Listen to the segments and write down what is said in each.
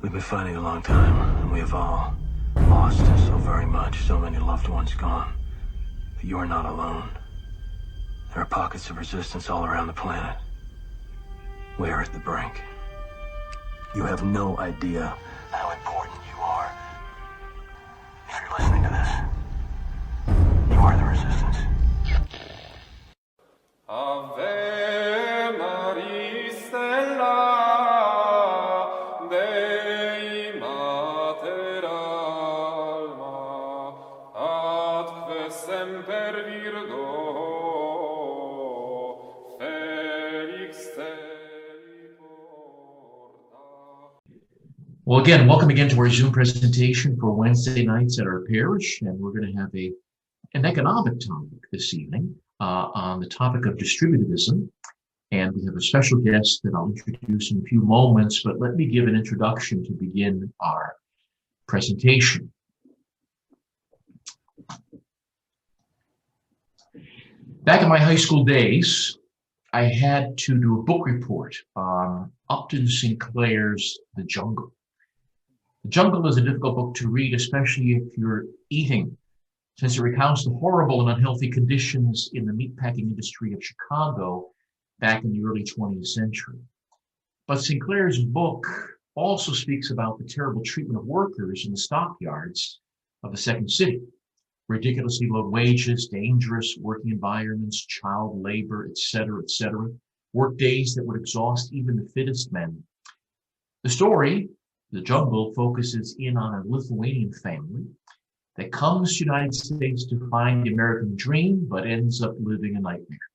We've been fighting a long time, and we have all lost so very much, so many loved ones gone. But you are not alone. There are pockets of resistance all around the planet. We are at the brink. You have no idea how important you are. If you're listening to this, you are the resistance. Ave Maria Stella Dei Mater Alma atque semper Virgo Felix te porta. Well, again, welcome again to our Zoom presentation for Wednesday nights at our parish, and we're going to have an economic topic this evening on the topic of distributivism, and we have a special guest that I'll introduce in a few moments, but let me give an introduction to begin our presentation. Back in my high school days, I had to do a book report on Upton Sinclair's The Jungle. The Jungle is a difficult book to read, especially if you're eating, since it recounts the horrible and unhealthy conditions in the meatpacking industry of Chicago back in the early 20th century. But Sinclair's book also speaks about the terrible treatment of workers in the stockyards of the second city. Ridiculously low wages, dangerous working environments, child labor, etc., work days that would exhaust even the fittest men. The story, The Jungle, focuses in on a Lithuanian family that comes to the United States to find the American dream, but ends up living a nightmare.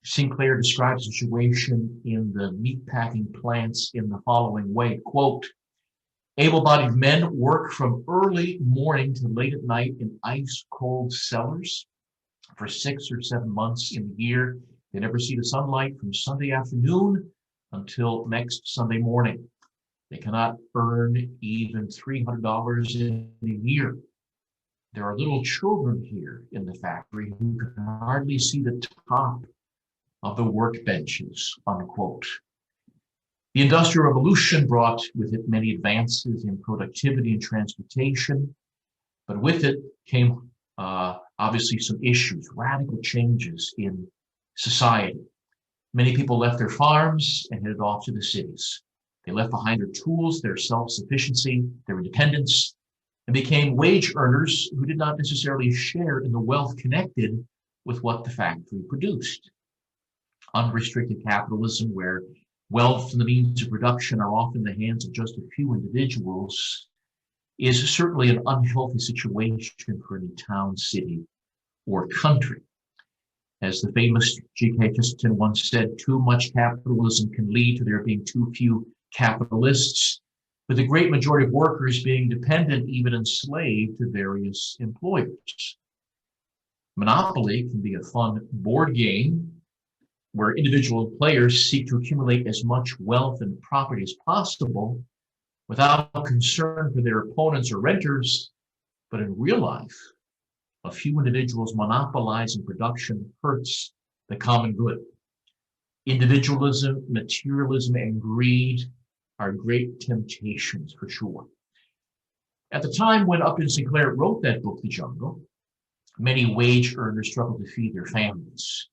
Sinclair describes the situation in the meatpacking plants in the following way, quote, able-bodied men work from early morning to late at night in ice-cold cellars for 6 or 7 months in the year. They never see the sunlight from Sunday afternoon until next Sunday morning. They cannot earn even $300 in a year. There are little children here in the factory who can hardly see the top of the workbenches, unquote. The Industrial Revolution brought with it many advances in productivity and transportation, but with it came obviously some issues, radical changes in society. Many people left their farms and headed off to the cities. They left behind their tools, their self-sufficiency, their independence, and became wage earners who did not necessarily share in the wealth connected with what the factory produced. Unrestricted capitalism, where wealth and the means of production are often in the hands of just a few individuals, is certainly an unhealthy situation for any town, city, or country. As the famous G.K. Chesterton once said, too much capitalism can lead to there being too few capitalists, with the great majority of workers being dependent, even enslaved to various employers. Monopoly can be a fun board game where individual players seek to accumulate as much wealth and property as possible without concern for their opponents or renters. But in real life, a few individuals monopolizing production hurts the common good. Individualism, materialism, and greed are great temptations for sure. At the time when Upton Sinclair wrote that book, The Jungle, many wage earners struggled to feed their families.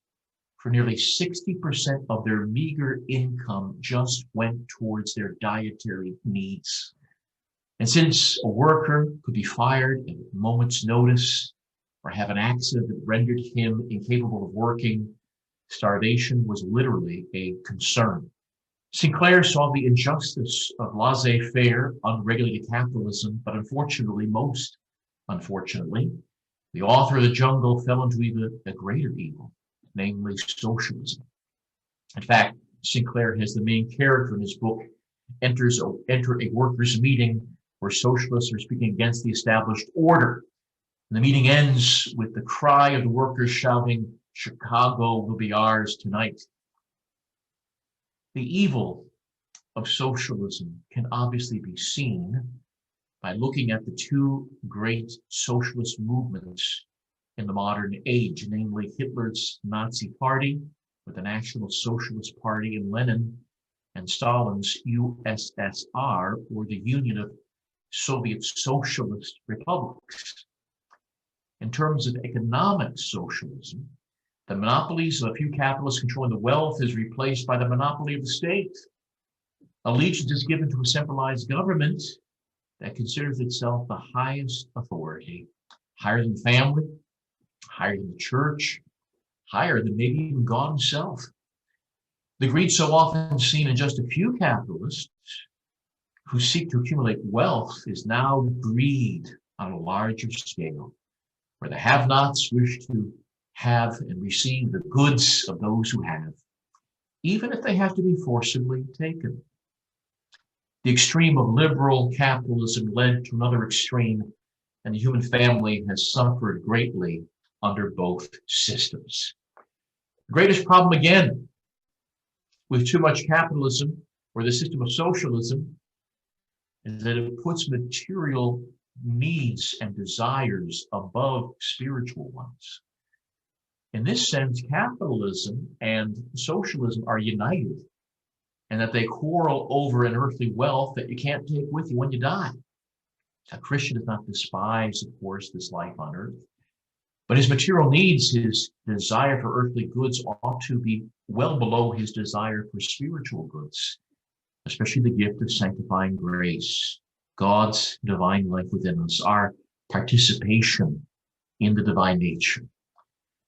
For nearly 60% of their meager income just went towards their dietary needs. And since a worker could be fired at a moment's notice or have an accident that rendered him incapable of working, starvation was literally a concern. Sinclair saw the injustice of laissez-faire, unregulated capitalism, but unfortunately, most unfortunately, the author of The Jungle fell into even a greater evil, namely socialism. In fact, Sinclair has the main character in his book enter a workers' meeting where socialists are speaking against the established order. And the meeting ends with the cry of the workers shouting, "Chicago will be ours tonight." The evil of socialism can obviously be seen by looking at the two great socialist movements in the modern age, namely Hitler's Nazi Party with the National Socialist Party in Lenin, and Stalin's USSR, or the Union of Soviet Socialist Republics. In terms of economic socialism, the monopolies of a few capitalists controlling the wealth is replaced by the monopoly of the state. Allegiance is given to a centralized government that considers itself the highest authority, higher than family, higher than the church, higher than maybe even God himself. The greed so often seen in just a few capitalists who seek to accumulate wealth is now greed on a larger scale, where the have-nots wish to have and receive the goods of those who have, even if they have to be forcibly taken. The extreme of liberal capitalism led to another extreme, and the human family has suffered greatly under both systems. The greatest problem, again, with too much capitalism or the system of socialism is that it puts material needs and desires above spiritual ones. In this sense, capitalism and socialism are united, and that they quarrel over an earthly wealth that you can't take with you when you die. A Christian does not despise, of course, this life on earth, but his material needs, his desire for earthly goods ought to be well below his desire for spiritual goods, especially the gift of sanctifying grace, God's divine life within us, our participation in the divine nature.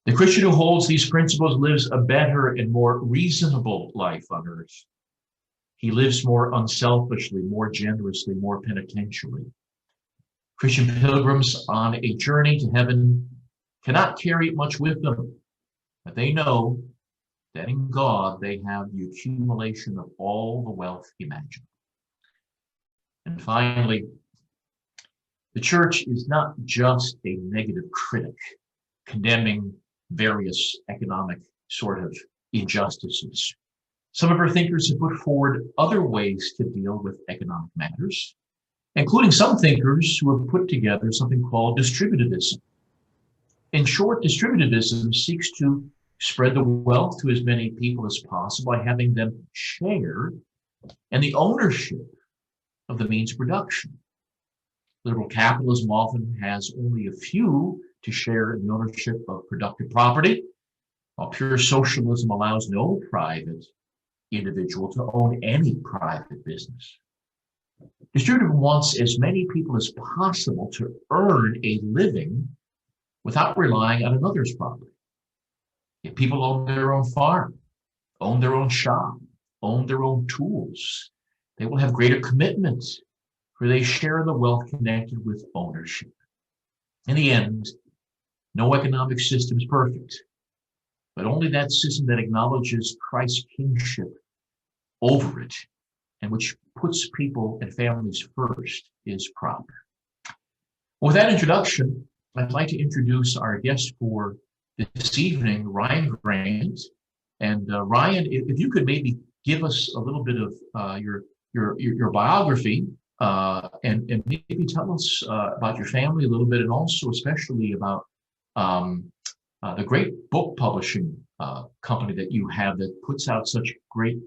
The Christian who holds these principles lives a better and more reasonable life on earth. He lives more unselfishly, more generously, more penitentially. Christian pilgrims on a journey to heaven cannot carry much with them, but they know that in God they have the accumulation of all the wealth imaginable. And finally, the church is not just a negative critic condemning various economic sort of injustices. Some of her thinkers have put forward other ways to deal with economic matters, including some thinkers who have put together something called distributivism. In short, distributivism seeks to spread the wealth to as many people as possible by having them share in the ownership of the means of production. Liberal capitalism often has only a few to share in the ownership of productive property, while pure socialism allows no private individual to own any private business. Distributism wants as many people as possible to earn a living without relying on another's property. If people own their own farm, own their own shop, own their own tools, they will have greater commitment, for they share in the wealth connected with ownership. In the end, no economic system is perfect, but only that system that acknowledges Christ's kingship over it and which puts people and families first is proper. With that introduction, I'd like to introduce our guest for this evening, Ryan Grant. And Ryan, if you could maybe give us a little bit of your biography and maybe tell us about your family a little bit, and also especially about the great book publishing company that you have that puts out such great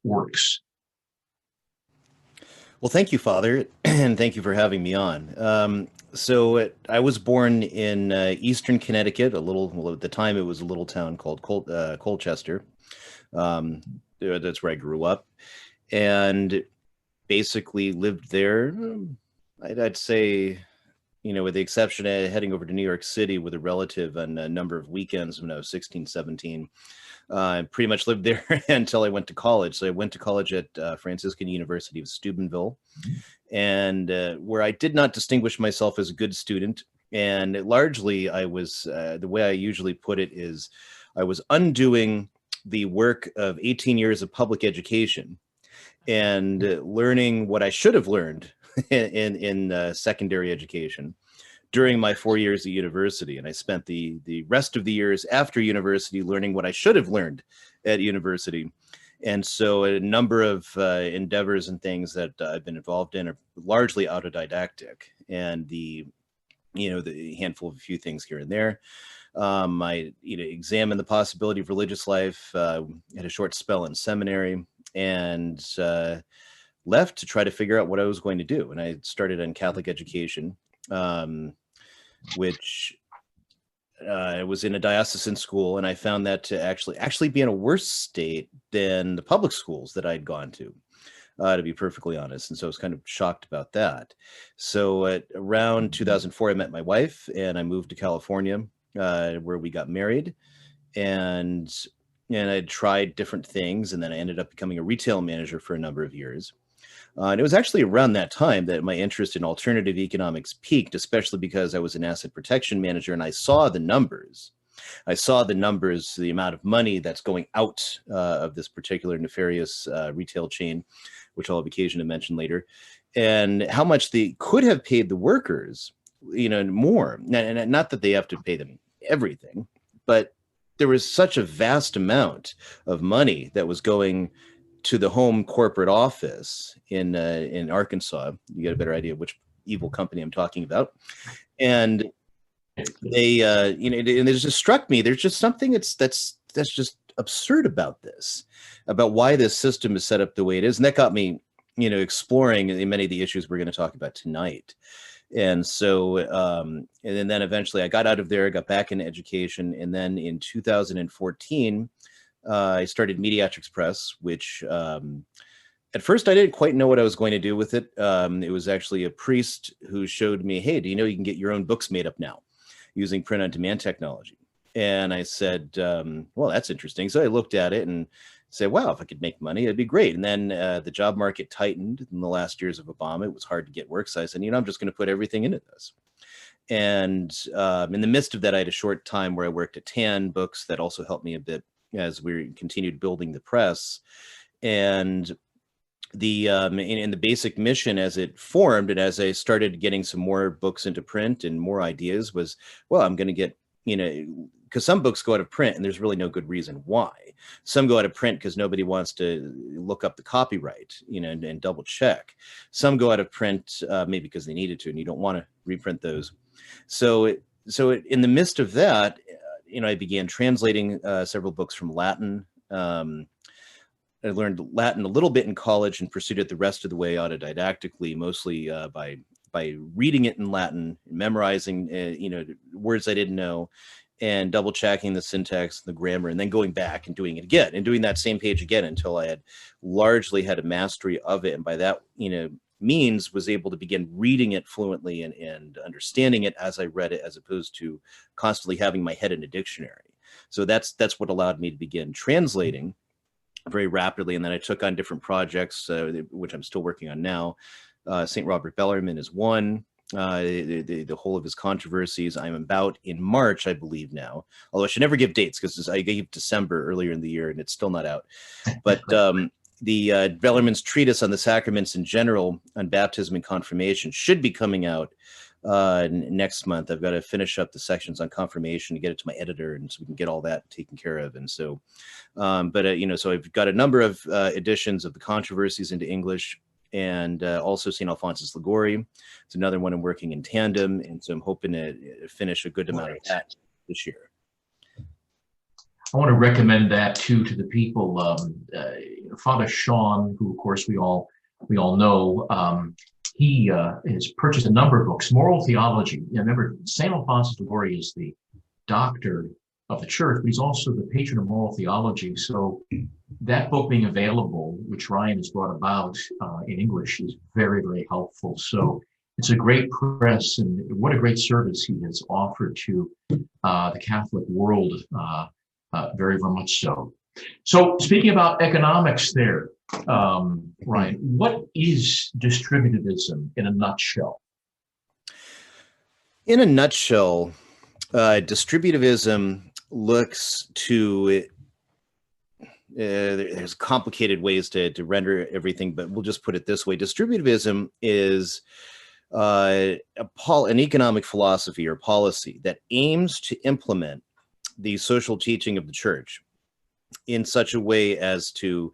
works. Well, thank you, Father, and thank you for having me on. I was born in eastern Connecticut, at the time it was a little town called Colchester. That's where I grew up, and basically lived there. I'd say, with the exception of heading over to New York City with a relative on a number of weekends when I was 16, 17. I pretty much lived there until I went to college. So I went to college at Franciscan University of Steubenville, and where I did not distinguish myself as a good student. And largely I was, the way I usually put it is, I was undoing the work of 18 years of public education and learning what I should have learned in secondary education during my 4 years at university. And I spent the rest of the years after university learning what I should have learned at university. And so a number of endeavors and things that I've been involved in are largely autodidactic, and the handful of a few things here and there. I examined the possibility of religious life, had a short spell in seminary, and left to try to figure out what I was going to do. And I started on Catholic education, which I was in a diocesan school, and I found that to actually be in a worse state than the public schools that I'd gone to be perfectly honest. And so I was kind of shocked about that. So at around 2004, I met my wife, and I moved to California, where we got married, and I tried different things, and then I ended up becoming a retail manager for a number of years. And it was actually around that time that my interest in alternative economics peaked, especially because I was an asset protection manager and I saw the numbers. The amount of money that's going out of this particular nefarious retail chain, which I'll have occasion to mention later, and how much they could have paid the workers, more. And not that they have to pay them everything, but there was such a vast amount of money that was going to the home corporate office in Arkansas. You get a better idea of which evil company I'm talking about. And they, and it just struck me, there's just something that's just absurd about this, about why this system is set up the way it is. And that got me, exploring many of the issues we're going to talk about tonight. And so, and then eventually I got out of there, got back into education. And then in 2014, I started Mediatrix Press, which at first I didn't quite know what I was going to do with it. It was actually a priest who showed me, hey, do you know you can get your own books made up now using print-on-demand technology? And I said, well, that's interesting. So I looked at it and said, wow, if I could make money, it'd be great. And then the job market tightened in the last years of Obama. It was hard to get work. So I said, I'm just going to put everything into this. And in the midst of that, I had a short time where I worked at Tan Books that also helped me a bit as we continued building the press. And in the basic mission as it formed, and as I started getting some more books into print and more ideas, was, well, I'm going to get, because some books go out of print and there's really no good reason why. Some go out of print because nobody wants to look up the copyright, and double check. Some go out of print maybe because they needed to, and you don't want to reprint those. So in the midst of that, I began translating several books from Latin. I learned Latin a little bit in college and pursued it the rest of the way autodidactically, mostly by reading it in Latin, memorizing words I didn't know, and double checking the syntax, the grammar, and then going back and doing it again and doing that same page again until I had largely had a mastery of it. And by that, means was able to begin reading it fluently and understanding it as I read it, as opposed to constantly having my head in a dictionary. So that's what allowed me to begin translating very rapidly. And then I took on different projects, which I'm still working on now. St. Robert Bellarmine is one. The whole of his controversies I'm about in March, I believe now, although I should never give dates because I gave December earlier in the year and it's still not out. But the Bellarmine's treatise on the sacraments in general, on baptism and confirmation, should be coming out next month. I've got to finish up the sections on confirmation to get it to my editor, and so we can get all that taken care of. And so, so I've got a number of editions of the controversies into English, and also St. Alphonsus Liguori. It's another one I'm working in tandem, and so I'm hoping to finish a good amount of that this year. I want to recommend that too to the people. Father Sean, who of course we all know, he has purchased a number of books. Moral theology. Remember, St. Alphonsus Liguori is the doctor of the church, but he's also the patron of moral theology. So that book being available, which Ryan has brought about in English, is very, very helpful. So it's a great press, and what a great service he has offered to the Catholic world. Very, very much so. So speaking about economics there, Ryan, what is distributivism in a nutshell? In a nutshell, distributivism looks to, there's complicated ways to render everything, but we'll just put it this way. Distributivism is an economic philosophy or policy that aims to implement the social teaching of the church in such a way as to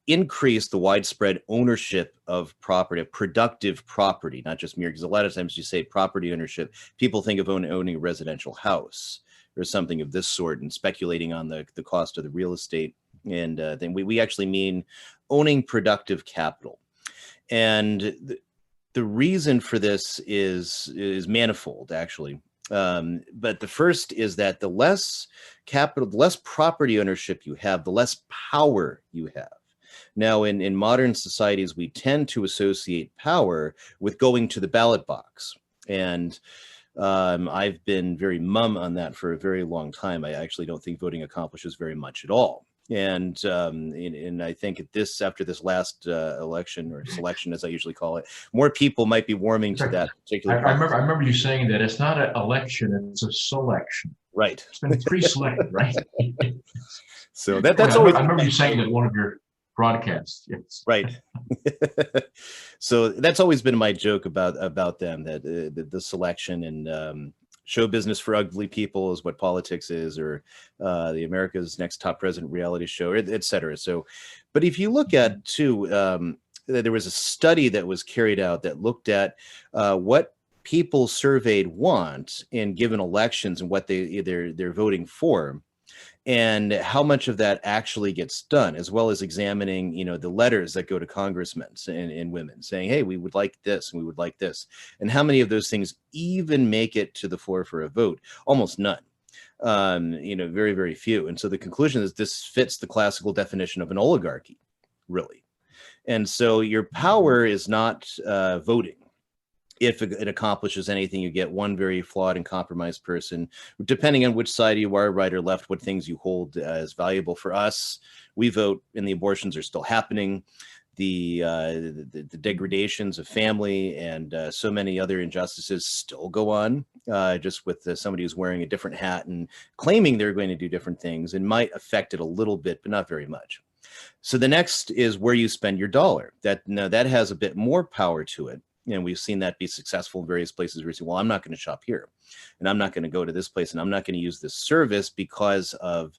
increase the widespread ownership of property, of productive property, not just mere, because a lot of times you say property ownership, people think of owning a residential house or something of this sort and speculating on the cost of the real estate And then we actually mean owning productive capital. And the reason for this is manifold, actually. But the first is that the less capital, the less property ownership you have, the less power you have. Now, in modern societies, we tend to associate power with going to the ballot box. And I've been very mum on that for a very long time. I actually don't think voting accomplishes very much at all. And I think after this last election, or selection, as I usually call it, more people might be warming to that particular. I remember you saying that it's not an election; it's a selection. Right. It's been pre-selected, right? So that's always. I remember you saying that in one of your broadcasts. Yes. Right. So that's always been my joke about them, that the selection and show business for ugly people is what politics is, or the America's Next Top President reality show, et cetera. So, but if you look at too, there was a study that was carried out that looked at what people surveyed want in given elections and what they're voting for, and how much of that actually gets done, as well as examining, the letters that go to congressmen and women saying, hey, we would like this and we would like this. And how many of those things even make it to the floor for a vote? Almost none. Very, very few. And so the conclusion is this fits the classical definition of an oligarchy, really. And so your power is not voting. If it accomplishes anything, you get one very flawed and compromised person, depending on which side you are, right or left, what things you hold as valuable. For us, we vote, and the abortions are still happening. The degradations of family and so many other injustices still go on, just with somebody who's wearing a different hat and claiming they're going to do different things, and might affect it a little bit, but not very much. So the next is where you spend your dollar. That has a bit more power to it. And we've seen that be successful in various places where you say, well, I'm not going to shop here, and I'm not going to go to this place, and I'm not going to use this service because of,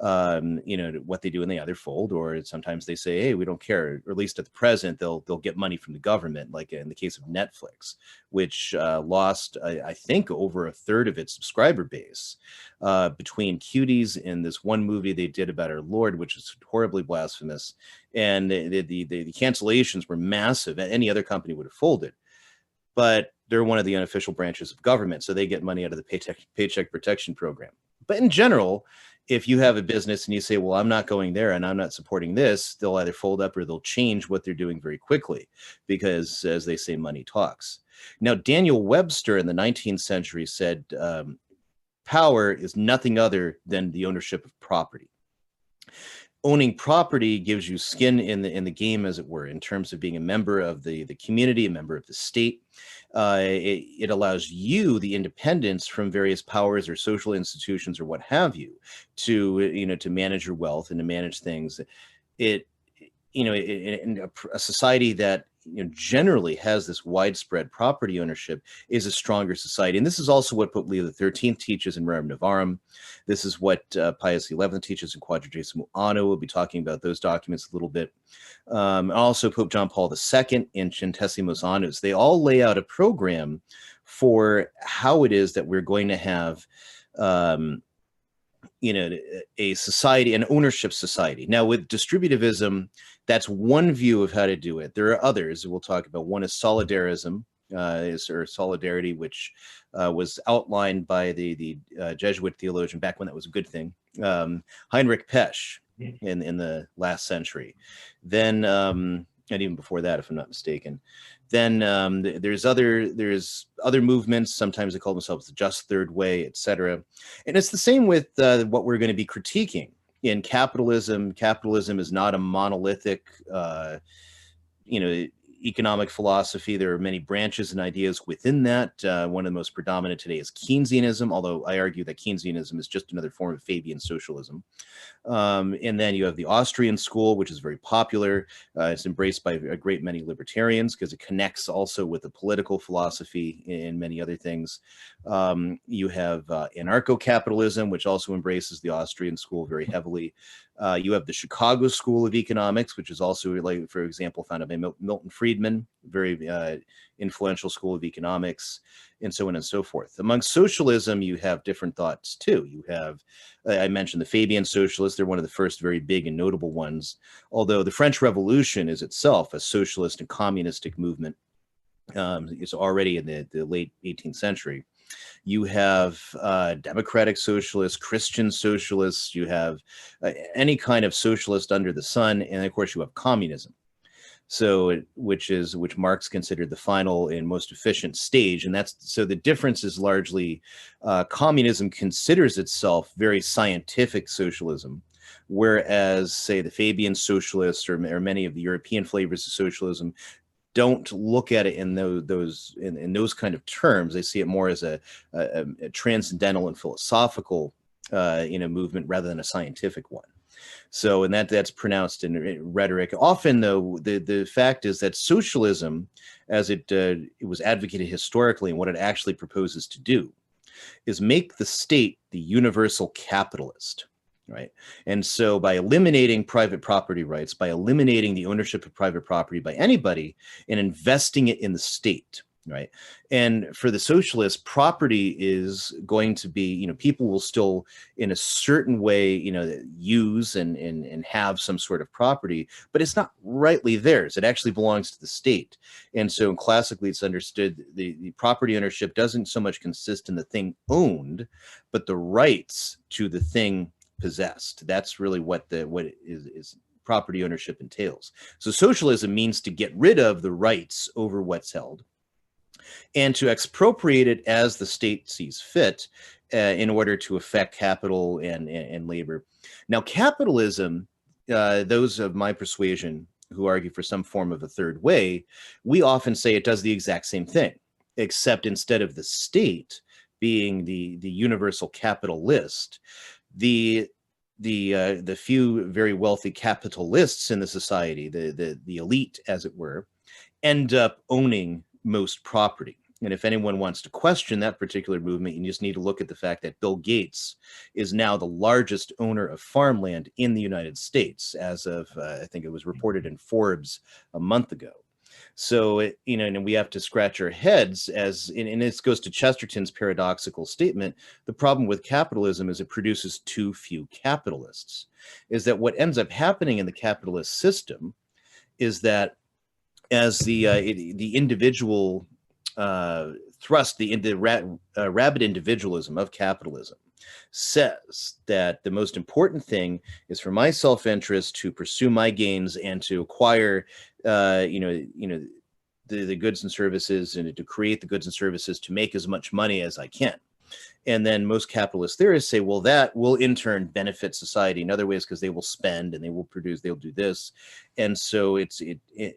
what they do in the other fold. Or sometimes they say, hey, we don't care, or at least at the present, they'll get money from the government, like in the case of Netflix, which lost, I think, over a third of its subscriber base between Cuties and this one movie they did about our Lord, which is horribly blasphemous. And the cancellations were massive. Any other company would have folded. But they're one of the unofficial branches of government, so they get money out of the Paycheck Protection Program. But in general, if you have a business and you say, well, I'm not going there and I'm not supporting this, they'll either fold up or they'll change what they're doing very quickly, because, as they say, money talks. Now, Daniel Webster in the 19th century said, power is nothing other than the ownership of property. Owning property gives you skin in the game, as it were, in terms of being a member of the community, a member of the state. It allows you the independence from various powers or social institutions or what have you, to manage your wealth and to manage things. In a society that generally has this widespread property ownership is a stronger society. And this is also what Pope Leo XIII teaches in Rerum Novarum. This is what Pius XI teaches in Quadragesimo Anno. We'll be talking about those documents a little bit. Also Pope John Paul II in Centesimus Annus. They all lay out a program for how it is that we're going to have a society, an ownership society. Now, with distributivism, that's one view of how to do it. There are others we'll talk about. One is Solidarism, or solidarity, which was outlined by the Jesuit theologian back when that was a good thing, Heinrich Pesch, in the last century. Then, and even before that, if I'm not mistaken. Then there's other movements. Sometimes they call themselves the Just Third Way, etc. And it's the same with what we're going to be critiquing in capitalism. Capitalism is not a monolithic, economic philosophy. There are many branches and ideas within that. One of the most predominant today is Keynesianism, although I argue that Keynesianism is just another form of Fabian socialism. And then you have the Austrian school, which is very popular. It's embraced by a great many libertarians because it connects also with the political philosophy and many other things. You have anarcho-capitalism, which also embraces the Austrian school very heavily. You have the Chicago School of Economics, which is also, like, for example, founded by Milton Friedman, very influential school of economics, and so on and so forth. Among socialism, you have different thoughts too. You have, I mentioned the Fabian socialists. They're one of the first very big and notable ones, although the French Revolution is itself a socialist and communistic movement. It's already in the late 18th century. You have democratic socialists, Christian socialists, you have any kind of socialist under the sun, and of course you have communism. So which Marx considered the final and most efficient stage, and so the difference is largely communism considers itself very scientific socialism, whereas, say, the Fabian socialists or many of the European flavors of socialism don't look at it in those kind of terms. They see it more as a transcendental and philosophical movement rather than a scientific one. So, and that's pronounced in rhetoric. Often, though, the fact is that socialism, as it was advocated historically and what it actually proposes to do, is make the state the universal capitalist. Right. And so by eliminating private property rights, by eliminating the ownership of private property by anybody and investing it in the state. Right. And for the socialists, property is going to be, people will still in a certain way, use and have some sort of property, but it's not rightly theirs. It actually belongs to the state. And so classically, it's understood the property ownership doesn't so much consist in the thing owned, but the rights to the thing possessed. That's really what is property ownership entails. So socialism means to get rid of the rights over what's held and to expropriate it as the state sees fit in order to affect capital and labor. Now, capitalism, those of my persuasion who argue for some form of a third way, we often say it does the exact same thing, except instead of the state being the universal capitalist, the few very wealthy capitalists in the society, the elite, as it were, end up owning most property. And if anyone wants to question that particular movement, you just need to look at the fact that Bill Gates is now the largest owner of farmland in the United States, as of, I think it was reported in Forbes a month ago. So, and we have to scratch our heads and this goes to Chesterton's paradoxical statement. The problem with capitalism is it produces too few capitalists. Is that what ends up happening in the capitalist system is that as the individual thrust, the rabid individualism of capitalism says that the most important thing is for my self-interest to pursue my gains and to acquire, the goods and services and to create the goods and services to make as much money as I can. And then most capitalist theorists say, well, that will in turn benefit society in other ways because they will spend and they will produce, they'll do this. And so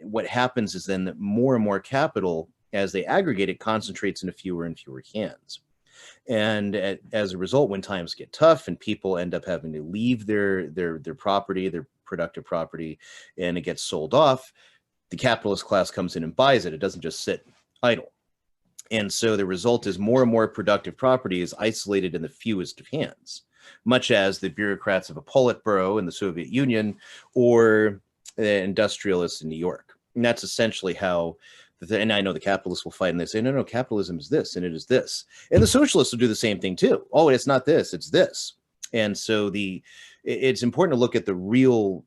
what happens is then that more and more capital, as they aggregate it, concentrates in fewer and fewer hands. And as a result, when times get tough and people end up having to leave their property, their productive property, and it gets sold off, the capitalist class comes in and buys it. It doesn't just sit idle. And so the result is more and more productive property is isolated in the fewest of hands, much as the bureaucrats of a Politburo in the Soviet Union or the industrialists in New York. And that's essentially how, and I know the capitalists will fight and they say, no, capitalism is this and it is this. And the socialists will do the same thing too. Oh, it's not this, it's this. And so it's important to look at the real,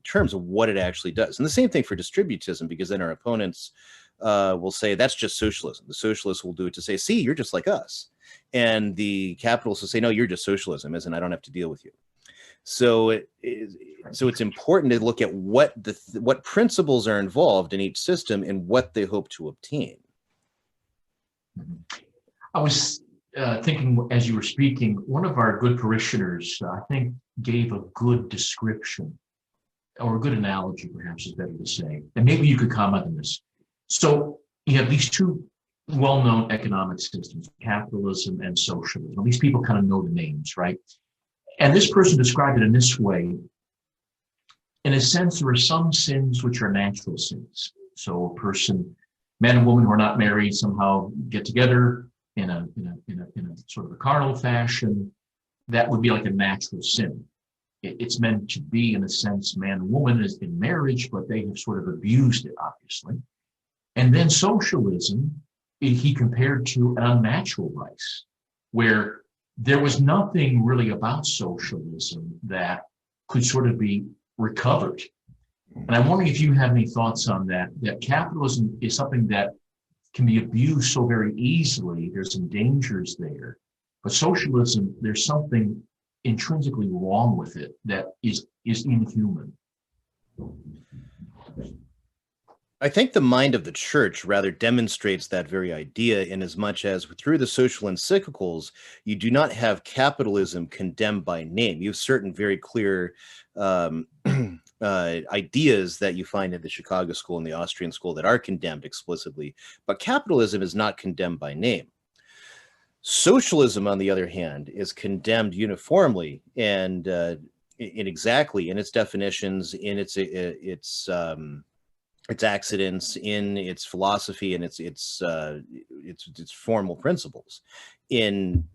terms of what it actually does. And the same thing for distributism, because then our opponents will say that's just socialism. The socialists will do it to say, see, you're just like us. And the capitalists will say, no, you're just socialism, and I don't have to deal with you. So it's important to look at what principles are involved in each system and what they hope to obtain. I was thinking as you were speaking, one of our good parishioners, I think, gave a good description, or a good analogy, perhaps is better to say. And maybe you could comment on this. So you have these two well-known economic systems, capitalism and socialism. These people kind of know the names, right? And this person described it in this way. In a sense, there are some sins which are natural sins. So a person, man and woman who are not married, somehow get together in a sort of a carnal fashion. That would be like a natural sin. it's meant to be, in a sense, man and woman is in marriage, but they have sort of abused it, obviously. And then socialism, he compared to an unnatural vice, where there was nothing really about socialism that could sort of be recovered. And I'm wondering if you have any thoughts on that, that capitalism is something that can be abused so very easily. There's some dangers there. But socialism, there's something intrinsically wrong with it that is inhuman. I think the mind of the church rather demonstrates that very idea, in as much as through the social encyclicals, you do not have capitalism condemned by name. You have certain very clear ideas that you find in the Chicago school and the Austrian school that are condemned explicitly, but capitalism is not condemned by name. Socialism, on the other hand, is condemned uniformly and exactly in its definitions, in its accidents, in its philosophy, and its formal principles, in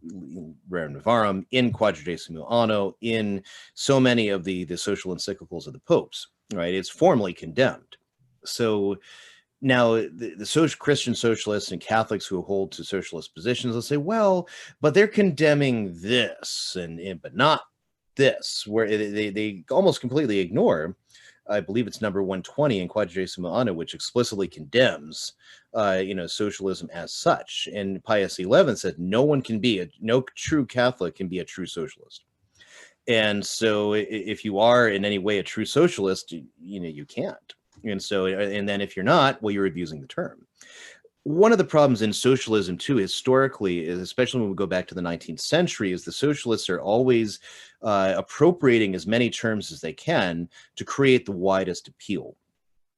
Rerum Novarum, in Quadragesimo Anno, in so many of the social encyclicals of the popes. Right, it's formally condemned. So now the social Christian socialists and Catholics who hold to socialist positions will say, well, but they're condemning this and but not this, where they almost completely ignore, I believe it's number 120 in Quadragesimo Anno, which explicitly condemns, socialism as such. And Pius XI said, no true Catholic can be a true socialist. And so if you are in any way a true socialist, you can't. And then if you're not, well, you're abusing the term. One of the problems in socialism, too, historically, is especially when we go back to the 19th century, is the socialists are always appropriating as many terms as they can to create the widest appeal.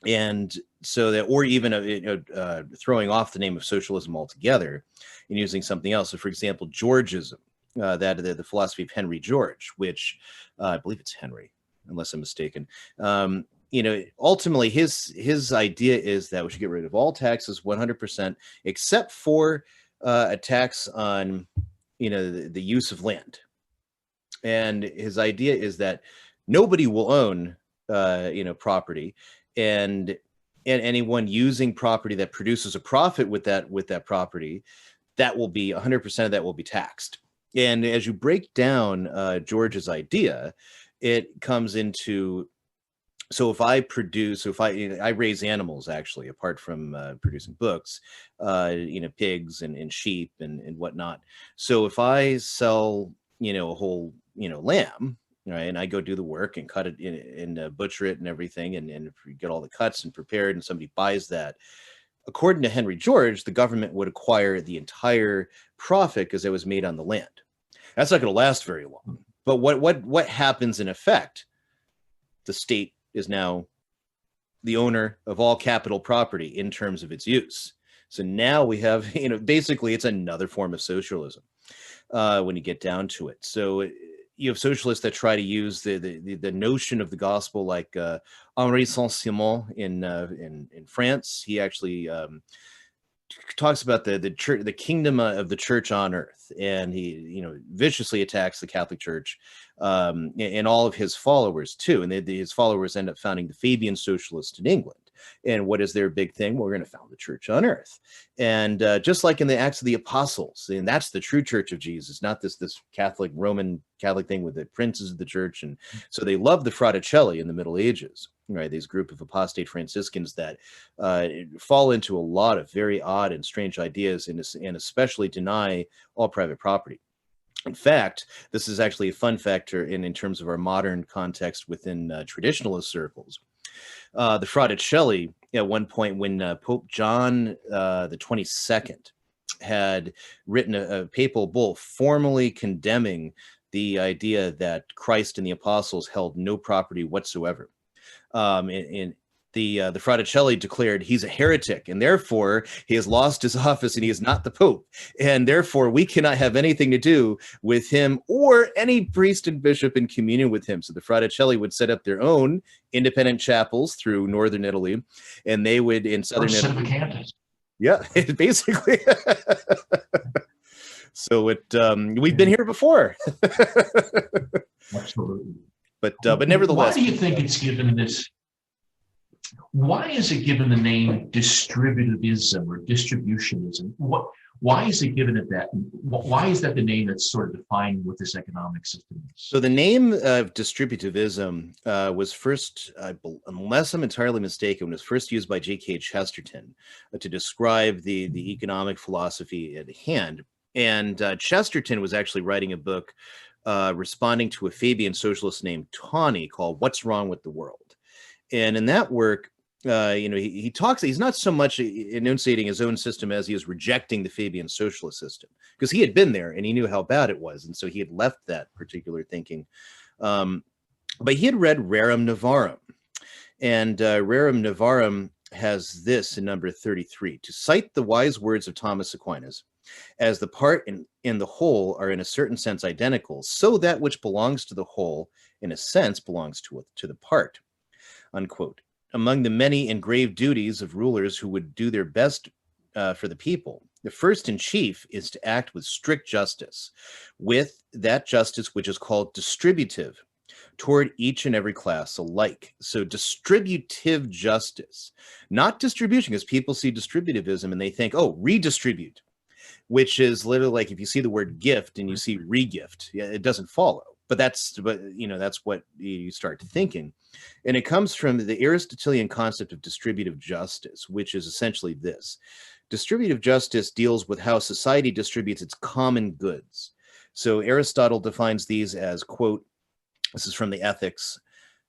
And so that, or even throwing off the name of socialism altogether and using something else. So, for example, Georgism, the philosophy of Henry George, which I believe it's Henry, unless I'm mistaken. Ultimately his idea is that we should get rid of all taxes 100%, except for a tax on, the use of land. And his idea is that nobody will own, property, and anyone using property that produces a profit with that property, that will be 100% of that will be taxed. And as you break down George's idea, it comes into, so if I raise animals, actually, apart from producing books, pigs and sheep and whatnot. So if I sell, a whole, lamb, right, and I go do the work and cut it and butcher it and everything, and get all the cuts and prepared, and somebody buys that, according to Henry George, the government would acquire the entire profit because it was made on the land. That's not going to last very long. But what happens in effect? The state is now the owner of all capital property in terms of its use. So now we have, basically it's another form of socialism when you get down to it. So you have socialists that try to use the notion of the gospel, like Henri Saint-Simon in France. He actually talks about the church, the kingdom of the church on earth, and he viciously attacks the Catholic Church and all of his followers too. And his followers end up founding the Fabian Socialists in England. And what is their big thing? Well, we're going to found the church on earth. And just like in the Acts of the Apostles, and that's the true church of Jesus, not this Catholic, Roman Catholic thing with the princes of the church. And so they loved the Fraticelli in the Middle Ages, right? These group of apostate Franciscans that fall into a lot of very odd and strange ideas, and especially deny all private property. In fact, this is actually a fun factor in terms of our modern context within traditionalist circles. The Fraticelli, at one point when Pope John the 22nd had written a papal bull formally condemning the idea that Christ and the apostles held no property whatsoever. The Fraticelli declared he's a heretic, and therefore he has lost his office and he is not the Pope. And therefore we cannot have anything to do with him or any priest and bishop in communion with him. So the Fraticelli would set up their own independent chapels through northern Italy, and they would in southern Italy. Yeah, basically. So we've been here before. Absolutely. But Why nevertheless, do you think it's given this? Why is it given the name distributivism or distributionism? Why is it given it that? Why is that the name that's sort of defining what this economic system is? so the name of distributivism was first, unless I'm entirely mistaken, was first used by G.K. Chesterton to describe the economic philosophy at hand. And Chesterton was actually writing a book responding to a Fabian socialist named Tawney called "What's Wrong with the World?" And in that work, he talks, he's not so much enunciating his own system as he is rejecting the Fabian socialist system, because he had been there and he knew how bad it was. And so he had left that particular thinking. But he had read Rerum Novarum. And Rerum Novarum has this in number 33: to cite the wise words of Thomas Aquinas, as the part and the whole are in a certain sense identical, so that which belongs to the whole in a sense belongs to the part. Unquote. Among the many and grave duties of rulers who would do their best for the people, the first and chief is to act with strict justice, with that justice which is called distributive, toward each and every class alike. So distributive justice, not distribution, because people see distributivism and they think, oh, redistribute, which is literally like if you see the word gift and you see regift, yeah, it doesn't follow. But that's what you start thinking. And it comes from the Aristotelian concept of distributive justice, which is essentially this. Distributive justice deals with how society distributes its common goods. So Aristotle defines these as, quote, this is from the Ethics,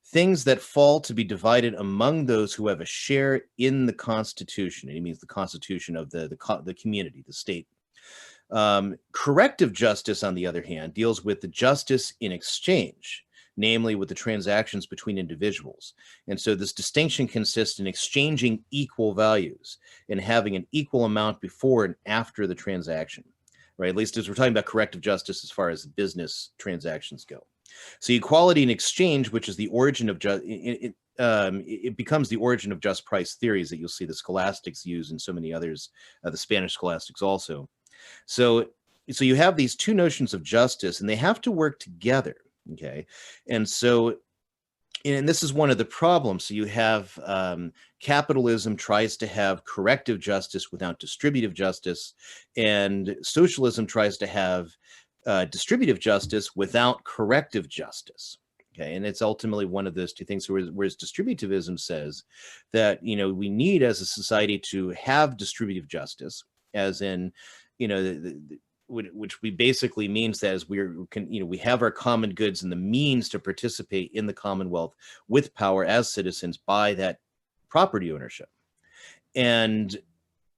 things that fall to be divided among those who have a share in the constitution. And he means the constitution of the community, the state. Corrective justice, on the other hand, deals with the justice in exchange, namely with the transactions between individuals. And so this distinction consists in exchanging equal values and having an equal amount before and after the transaction, right? At least as we're talking about corrective justice as far as business transactions go. So equality in exchange, which is the origin of it becomes the origin of just price theories that you'll see the scholastics use and so many others, the Spanish scholastics also. So you have these two notions of justice and they have to work together, okay? And this is one of the problems. So you have capitalism tries to have corrective justice without distributive justice, and socialism tries to have distributive justice without corrective justice. Okay, and it's ultimately one of those two things. Whereas distributivism says that we need as a society to have distributive justice, as in which we basically means that as we have our common goods and the means to participate in the Commonwealth with power as citizens by that property ownership. And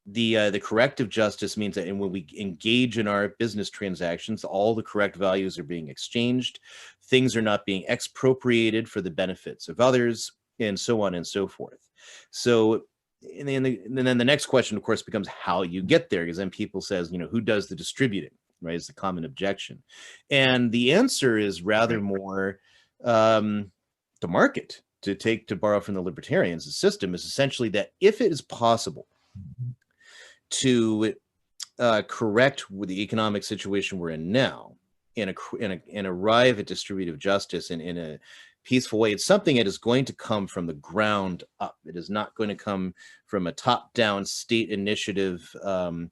the corrective justice means that when we engage in our business transactions, all the correct values are being exchanged, things are not being expropriated for the benefits of others, and so on and so forth. So and then the next question, of course, becomes how you get there, because then people says, who does the distributing, right? Is the common objection. And the answer is rather more the market, to borrow from the libertarians. The system is essentially that if it is possible to correct with the economic situation we're in now and arrive at distributive justice in a peaceful way, it's something that is going to come from the ground up. It is not going to come from a top-down state initiative. And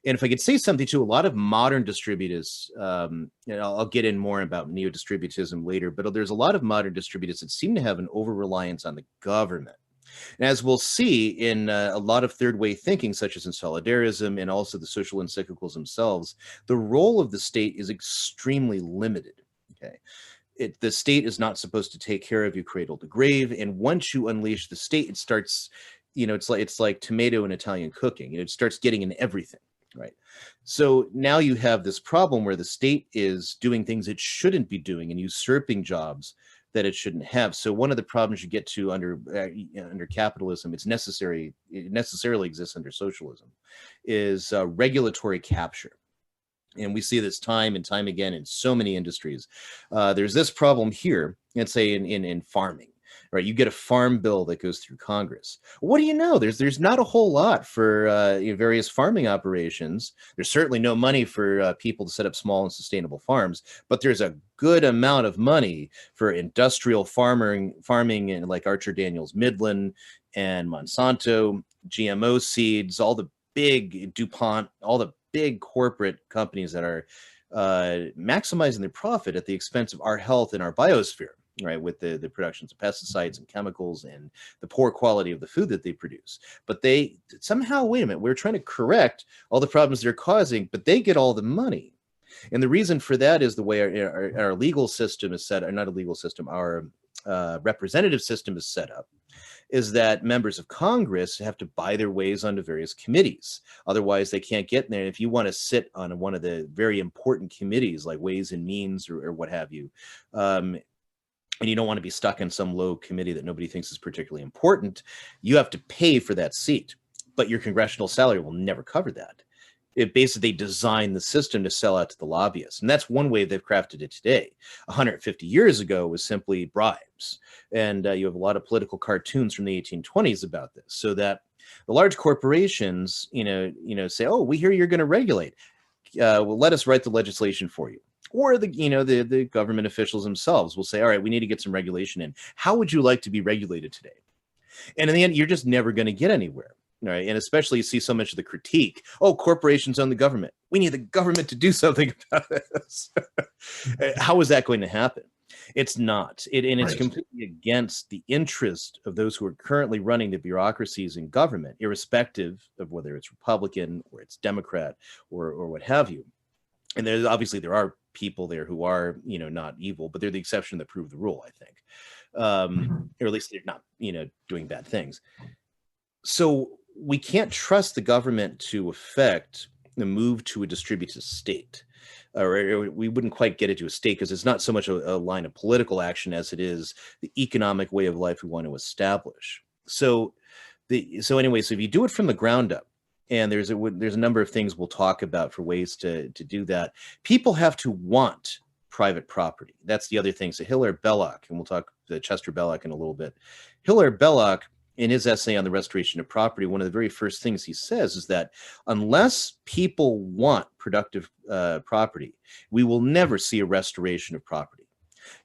if I could say something too, a lot of modern distributists, I'll get in more about neo-distributism later, but there's a lot of modern distributists that seem to have an over-reliance on the government. And as we'll see in a lot of third-way thinking, such as in Solidarism and also the social encyclicals themselves, the role of the state is extremely limited, okay? The state is not supposed to take care of you cradle to grave, and once you unleash the state, it starts, it's like tomato in Italian cooking. It starts getting in everything, right? So now you have this problem where the state is doing things it shouldn't be doing and usurping jobs that it shouldn't have. So one of the problems you get to under capitalism, it necessarily exists under socialism, is regulatory capture. And we see this time and time again in so many industries. There's this problem here, let's say in farming. right? You get a farm bill that goes through Congress. What do you know? There's not a whole lot for various farming operations. There's certainly no money for people to set up small and sustainable farms, but there's a good amount of money for industrial farming in like Archer Daniels Midland and Monsanto, GMO seeds, all the big DuPont, all the big corporate companies that are maximizing their profit at the expense of our health and our biosphere, right? With the productions of pesticides and chemicals and the poor quality of the food that they produce. But they somehow, wait a minute, we're trying to correct all the problems they're causing, but they get all the money. And the reason for that is the way our legal system is set, or not a legal system, our representative system is set up, is that members of Congress have to buy their ways onto various committees. Otherwise, they can't get in there. If you want to sit on one of the very important committees like Ways and Means or what have you, and you don't want to be stuck in some low committee that nobody thinks is particularly important, you have to pay for that seat. But your congressional salary will never cover that. It basically designed the system to sell out to the lobbyists. And that's one way they've crafted it today. 150 years ago was simply bribes. And you have a lot of political cartoons from the 1820s about this, so that the large corporations, say, oh, we hear you're going to regulate. Well, let us write the legislation for you. Or the government officials themselves will say, all right, we need to get some regulation in. How would you like to be regulated today? And in the end, you're just never going to get anywhere. Right. And especially you see so much of the critique. Oh, corporations own the government. We need the government to do something about this. How is that going to happen? It's not. It's completely against the interest of those who are currently running the bureaucracies in government, irrespective of whether it's Republican or it's Democrat or what have you. And there are people there who are, not evil, but they're the exception that prove the rule, I think. Or at least they're not, doing bad things. So we can't trust the government to affect the move to a distributive state, or we wouldn't quite get it to a state because it's not so much a line of political action as it is the economic way of life we want to establish. So if you do it from the ground up, and there's a number of things we'll talk about for ways to do that. People have to want private property. That's the other thing. So Hilaire Belloc, and we'll talk to Chester Belloc in a little bit. Hilaire Belloc, in his essay on the restoration of property, one of the very first things he says is that unless people want productive property, we will never see a restoration of property,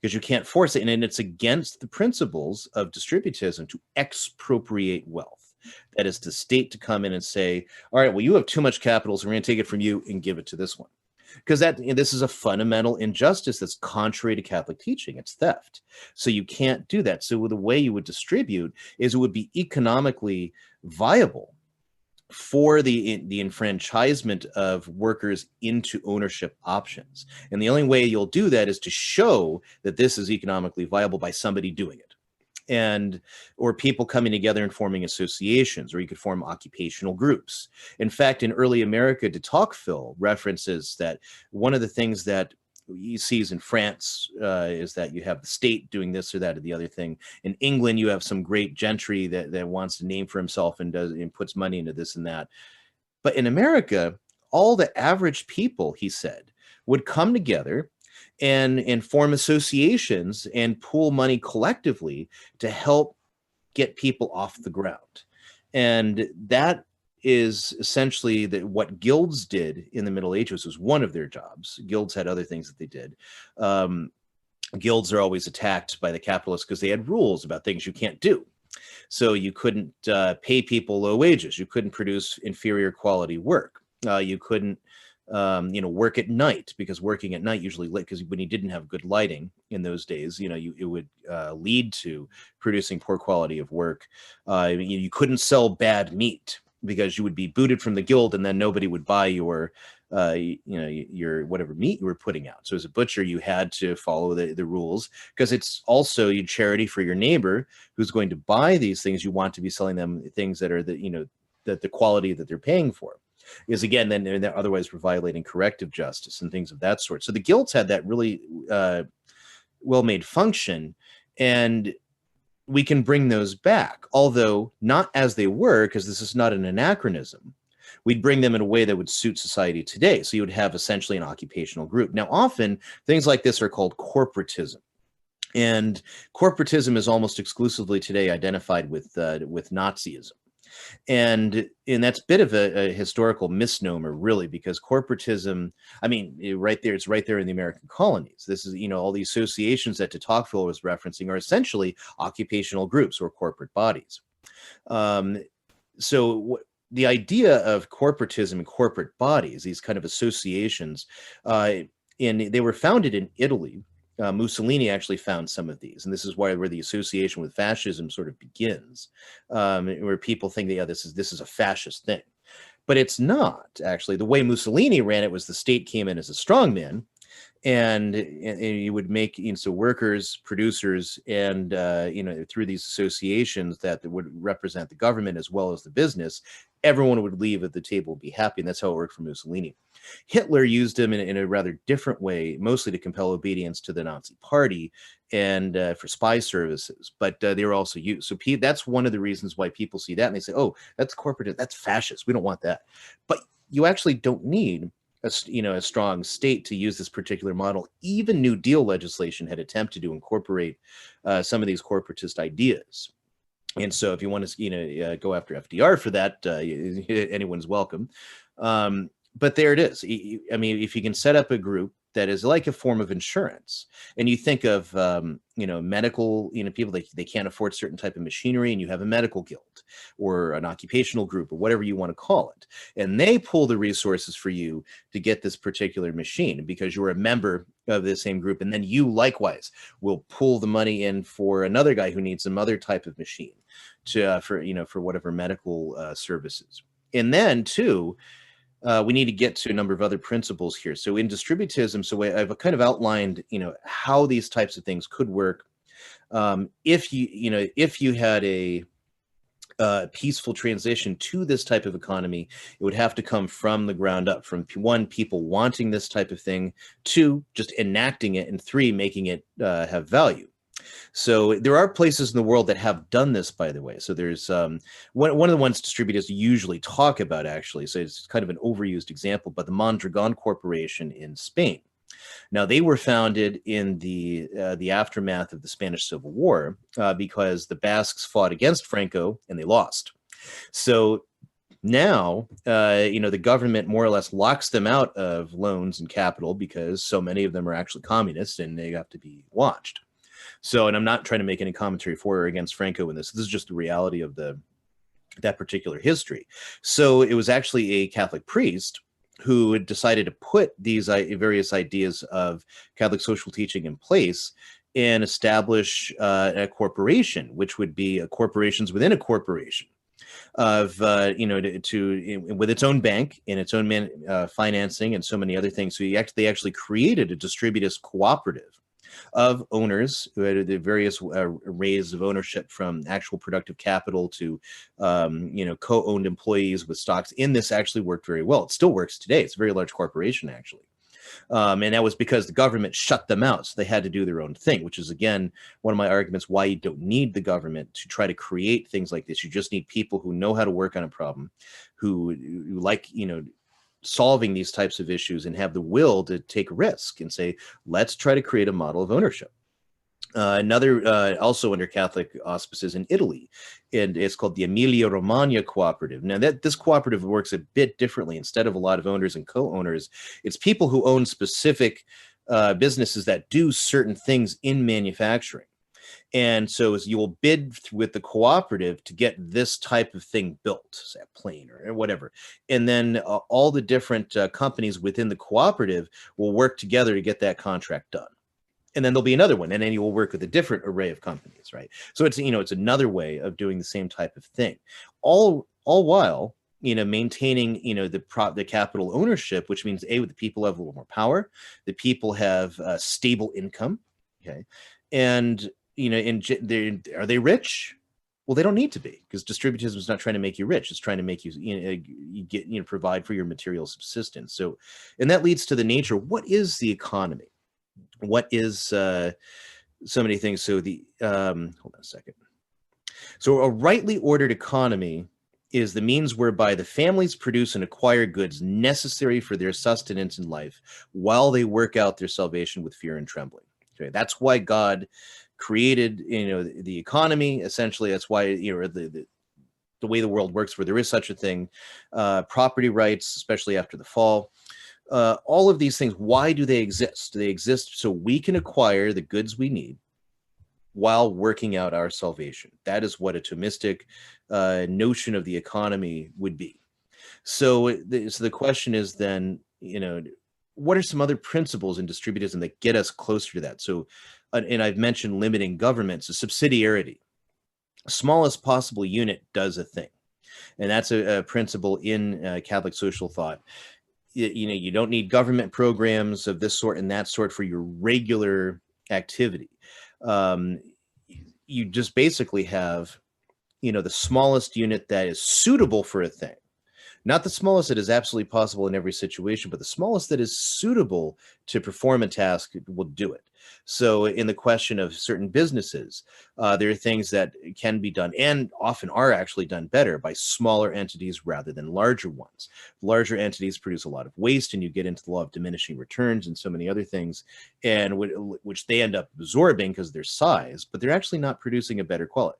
because you can't force it. And it's against the principles of distributism to expropriate wealth. That is the state to come in and say, all right, well, you have too much capital, so we're going to take it from you and give it to this one. Because this is a fundamental injustice that's contrary to Catholic teaching. It's theft. So you can't do that. So the way you would distribute is it would be economically viable for the enfranchisement of workers into ownership options. And the only way you'll do that is to show that this is economically viable by somebody doing it. Or people coming together and forming associations, or you could form occupational groups. In fact, in early America, de Tocqueville references that one of the things that he sees in France is that you have the state doing this or that or the other thing. In England, you have some great gentry that wants to name for himself and puts money into this and that. But in America, all the average people, he said, would come together and form associations and pool money collectively to help get people off the ground. And that is essentially what guilds did in the Middle Ages. Was one of their jobs. Guilds had other things that they did. Guilds are always attacked by the capitalists because they had rules about things you can't do. So you couldn't pay people low wages. You couldn't produce inferior quality work. You couldn't work at night, because working at night usually because when you didn't have good lighting in those days, it would lead to producing poor quality of work. You couldn't sell bad meat because you would be booted from the guild, and then nobody would buy your whatever meat you were putting out. So as a butcher, you had to follow the rules, because it's also your charity for your neighbor who's going to buy these things. You want to be selling them things that are the quality that they're paying for. Because again, then they're otherwise we're violating corrective justice and things of that sort. So the guilds had that really well-made function, and we can bring those back, although not as they were, because this is not an anachronism. We'd bring them in a way that would suit society today. So you would have essentially an occupational group. Now, often things like this are called corporatism. And corporatism is almost exclusively today identified with Nazism. And that's a bit of a historical misnomer, really, because corporatism, I mean, right there, it's right there in the American colonies. This is, all the associations that de Tocqueville was referencing are essentially occupational groups or corporate bodies. So the idea of corporatism and corporate bodies, these kind of associations, and they were founded in Italy. Mussolini actually found some of these, and this is where the association with fascism sort of begins, where people think that, yeah, this is a fascist thing, but it's not actually. The way Mussolini ran it was the state came in as a strongman, and you would make so workers, producers, and through these associations that would represent the government as well as the business, everyone would leave at the table, be happy, and that's how it worked for Mussolini. Hitler used them in a rather different way, mostly to compel obedience to the Nazi Party and for spy services, but they were also used. So that's one of the reasons why people see that and they say, "Oh, that's corporate, that's fascist. We don't want that." But you actually don't need a strong state to use this particular model. Even New Deal legislation had attempted to incorporate some of these corporatist ideas. And so if you want to, go after FDR for that, anyone's welcome. But there it is. I mean, if you can set up a group that is like a form of insurance, and you think of, medical, people, they can't afford certain type of machinery, and you have a medical guild or an occupational group or whatever you want to call it, and they pull the resources for you to get this particular machine because you're a member of the same group, and then you likewise will pull the money in for another guy who needs some other type of machine for whatever medical services. And then too, we need to get to a number of other principles here. So in distributism, so I've kind of outlined, how these types of things could work. If you had a peaceful transition to this type of economy, it would have to come from the ground up, from one, people wanting this type of thing, two, just enacting it, and three, making it have value. So there are places in the world that have done this, by the way. So there's one of the ones distributors usually talk about, actually. So it's kind of an overused example, but the Mondragon Corporation in Spain. Now, they were founded in the aftermath of the Spanish Civil War because the Basques fought against Franco and they lost. So now, the government more or less locks them out of loans and capital because so many of them are actually communists and they have to be watched. So, and I'm not trying to make any commentary for or against Franco in this. This is just the reality of that particular history. So it was actually a Catholic priest who had decided to put these various ideas of Catholic social teaching in place and establish a corporation, which would be corporations within a corporation of with its own bank and its own financing and so many other things. So they actually created a distributist cooperative of owners who had the various arrays of ownership, from actual productive capital to co-owned employees with stocks. In this actually worked very well. It still works today. It's a very large corporation, actually. And that was because the government shut them out, so they had to do their own thing, which is, again, one of my arguments why you don't need the government to try to create things like this. You just need people who know how to work on a problem, who like, solving these types of issues and have the will to take risk and say, let's try to create a model of ownership. Another, also under Catholic auspices in Italy, and it's called the Emilia-Romagna Cooperative. Now, this cooperative works a bit differently. Instead of a lot of owners and co-owners, it's people who own specific businesses that do certain things in manufacturing. And so you will bid with the cooperative to get this type of thing built, say a plane or whatever. And then all the different companies within the cooperative will work together to get that contract done. And then there'll be another one, and then you will work with a different array of companies, right? So it's, it's another way of doing the same type of thing, all while, maintaining, the capital ownership, which means the people have a little more power, the people have stable income, okay, and are they rich? Well, they don't need to be, because distributism is not trying to make you rich. It's trying to make you, provide for your material subsistence. So, and that leads to the nature. What is the economy? What is so many things? So hold on a second. So a rightly ordered economy is the means whereby the families produce and acquire goods necessary for their sustenance in life while they work out their salvation with fear and trembling. Okay, that's why God created, the economy. Essentially, that's why, the way the world works, where there is such a thing, property rights, especially after the fall. All of these things, why do they exist? They exist so we can acquire the goods we need while working out our salvation. That is what a Thomistic notion of the economy would be. So the question is then, what are some other principles in distributism that get us closer to that? So, and I've mentioned limiting governments, a subsidiarity. Smallest possible unit does a thing. And that's a principle in Catholic social thought. You don't need government programs of this sort and that sort for your regular activity. You just basically have, the smallest unit that is suitable for a thing. Not the smallest that is absolutely possible in every situation, but the smallest that is suitable to perform a task will do it. So in the question of certain businesses, there are things that can be done and often are actually done better by smaller entities rather than larger ones. Larger entities produce a lot of waste, and you get into the law of diminishing returns and so many other things, and which they end up absorbing because of their size, but they're actually not producing a better quality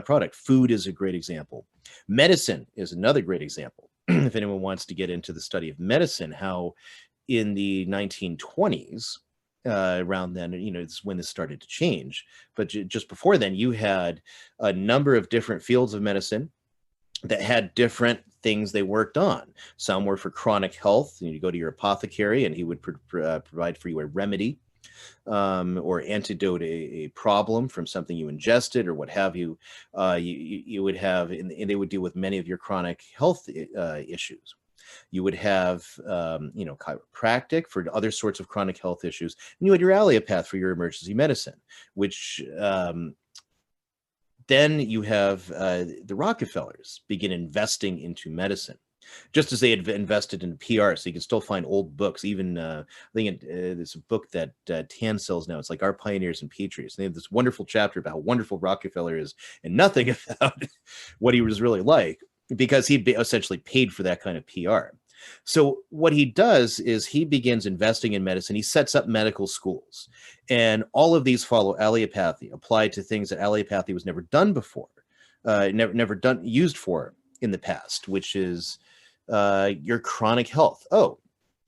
product. Food is a great example. Medicine is another great example. If anyone wants to get into the study of medicine, how in the 1920s, around then, it's when this started to change. But just before then, you had a number of different fields of medicine that had different things they worked on. Some were for chronic health. You go to your apothecary, and he would provide for you a remedy or antidote a problem from something you ingested or what have you. You would have, and they would deal with many of your chronic health issues. You would have, chiropractic for other sorts of chronic health issues. And you had your allopath for your emergency medicine, which then you have the Rockefellers begin investing into medicine, just as they had invested in PR. So you can still find old books. Even I think there's a book that Tan sells now. It's like Our Pioneers and Patriots. And they have this wonderful chapter about how wonderful Rockefeller is and nothing about what he was really like, because he essentially paid for that kind of PR. So what he does is he begins investing in medicine. He sets up medical schools, and all of these follow allopathy, applied to things that allopathy was never done before, never used for in the past, which is your chronic health. Oh,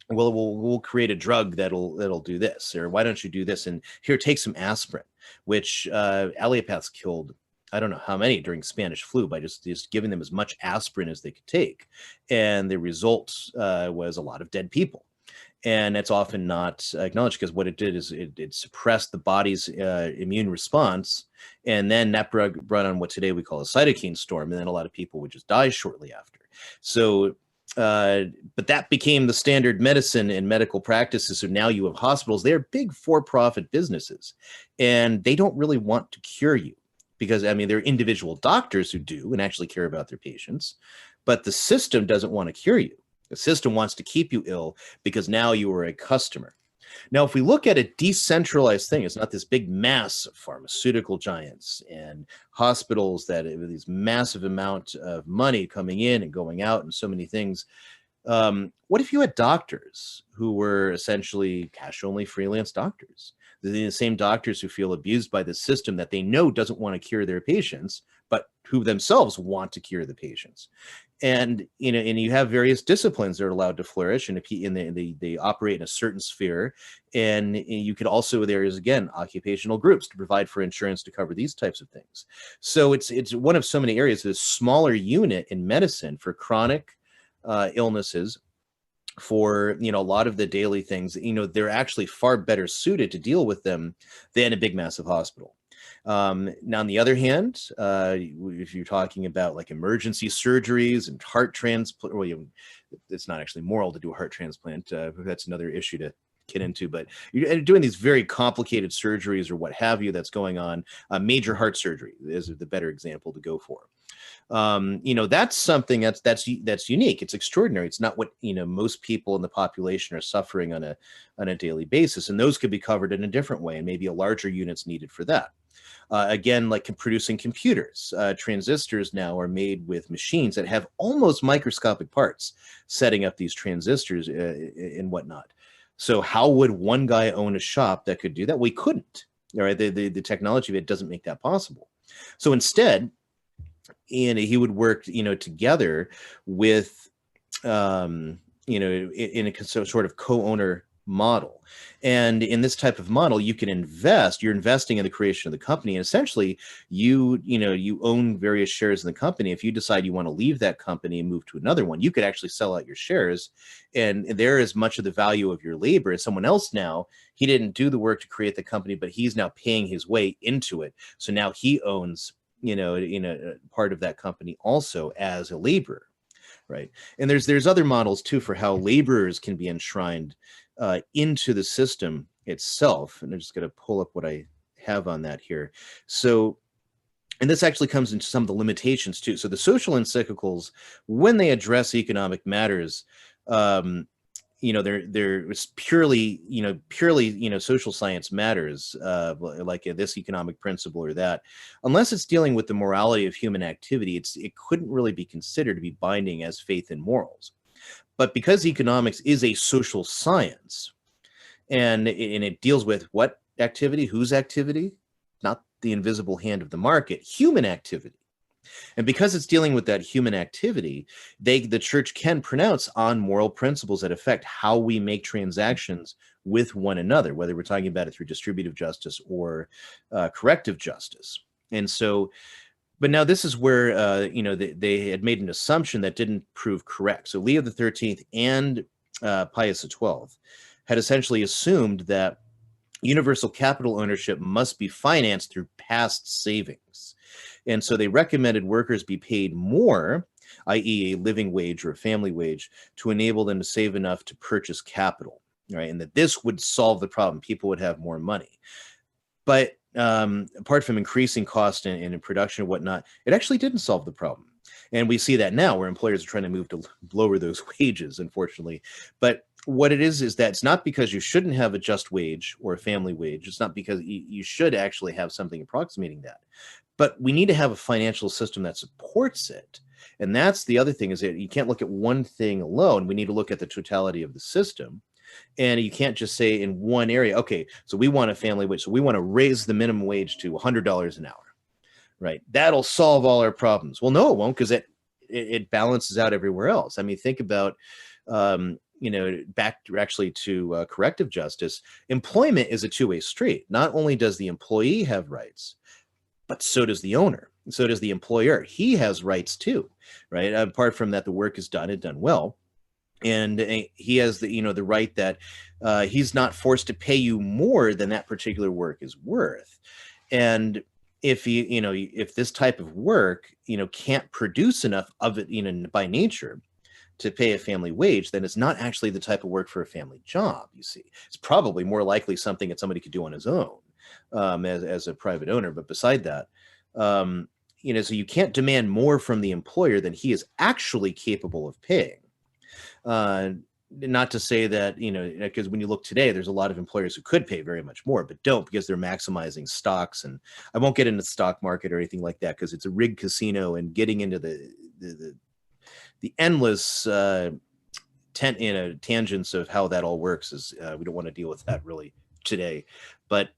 well, we'll create a drug that'll do this, or why don't you do this? And here, take some aspirin, which allopaths killed I don't know how many during Spanish flu by just giving them as much aspirin as they could take. And the result was a lot of dead people. And it's often not acknowledged, because what it did is it suppressed the body's immune response. And then that brought on what today we call a cytokine storm. And then a lot of people would just die shortly after. So, but that became the standard medicine and medical practices. So now you have hospitals. They're big for-profit businesses, and they don't really want to cure you. Because, I mean, there are individual doctors who do and actually care about their patients, but the system doesn't want to cure you. The system wants to keep you ill because now you are a customer. Now, if we look at a decentralized thing, it's not this big mass of pharmaceutical giants and hospitals that have these massive amount of money coming in and going out and so many things. What if you had doctors who were essentially cash-only freelance doctors? The same doctors who feel abused by the system that they know doesn't want to cure their patients, but who themselves want to cure the patients. And and you have various disciplines that are allowed to flourish, and they operate in a certain sphere. And you could also, there is again occupational groups to provide for insurance to cover these types of things. So it's one of so many areas. This smaller unit in medicine for chronic illnesses, for a lot of the daily things, they're actually far better suited to deal with them than a big massive hospital. Now, on the other hand, if you're talking about like emergency surgeries and heart transplant, well, it's not actually moral to do a heart transplant. That's another issue to get into, but you're doing these very complicated surgeries or what have you that's going on. Major heart surgery is the better example to go for. That's something that's unique. It's extraordinary. It's not what most people in the population are suffering on a daily basis, and those could be covered in a different way, and maybe a larger unit's needed for that. Again, like producing computers, transistors now are made with machines that have almost microscopic parts setting up these transistors and whatnot. So how would one guy own a shop that could do that? We couldn't. All right, the technology of it doesn't make that possible. So instead, he would work, together with, in a sort of co-owner model. And in this type of model, you can invest. You're investing in the creation of the company, and essentially, you own various shares in the company. If you decide you want to leave that company and move to another one, you could actually sell out your shares, and there is much of the value of your labor as someone else now. He didn't do the work to create the company, but he's now paying his way into it. So now he owns, part of that company also as a laborer, right? And there's other models too for how laborers can be enshrined into the system itself. And I'm just going to pull up what I have on that here. So, and this actually comes into some of the limitations too. So the social encyclicals, when they address economic matters, there was purely social science matters, like this economic principle or that, unless it's dealing with the morality of human activity, it couldn't really be considered to be binding as faith and morals. But because economics is a social science, and it deals with what activity, whose activity, not the invisible hand of the market, human activity. And because it's dealing with that human activity, the church can pronounce on moral principles that affect how we make transactions with one another, whether we're talking about it through distributive justice or corrective justice. And so, but now this is where, they had made an assumption that didn't prove correct. So Leo XIII and Pius XII had essentially assumed that universal capital ownership must be financed through past savings. And so they recommended workers be paid more, i.e. a living wage or a family wage, to enable them to save enough to purchase capital, right? And that this would solve the problem. People would have more money. But apart from increasing cost in production and whatnot, it actually didn't solve the problem. And we see that now where employers are trying to move to lower those wages, unfortunately. But what it is that it's not because you shouldn't have a just wage or a family wage. It's not because you should actually have something approximating that. But we need to have a financial system that supports it. And that's the other thing, is that you can't look at one thing alone. We need to look at the totality of the system. And you can't just say in one area, okay, so we want a family wage. So we want to raise the minimum wage to $100 an hour, right? That'll solve all our problems. Well, no, it won't, because it balances out everywhere else. I mean, think about, back actually to corrective justice. Employment is a two-way street. Not only does the employee have rights, but so does the owner. So does the employer. He has rights too, right? Apart from that, the work is done and done well. And he has the right that he's not forced to pay you more than that particular work is worth. And if if this type of work, can't produce enough of it, by nature, to pay a family wage, then it's not actually the type of work for a family job. You see, it's probably more likely something that somebody could do on his own, as a private owner. But beside that, so you can't demand more from the employer than he is actually capable of paying. Not to say that, because when you look today, there's a lot of employers who could pay very much more, but don't, because they're maximizing stocks. And I won't get into the stock market or anything like that, because it's a rigged casino, and getting into the endless tangents of how that all works is, we don't want to deal with that really today. But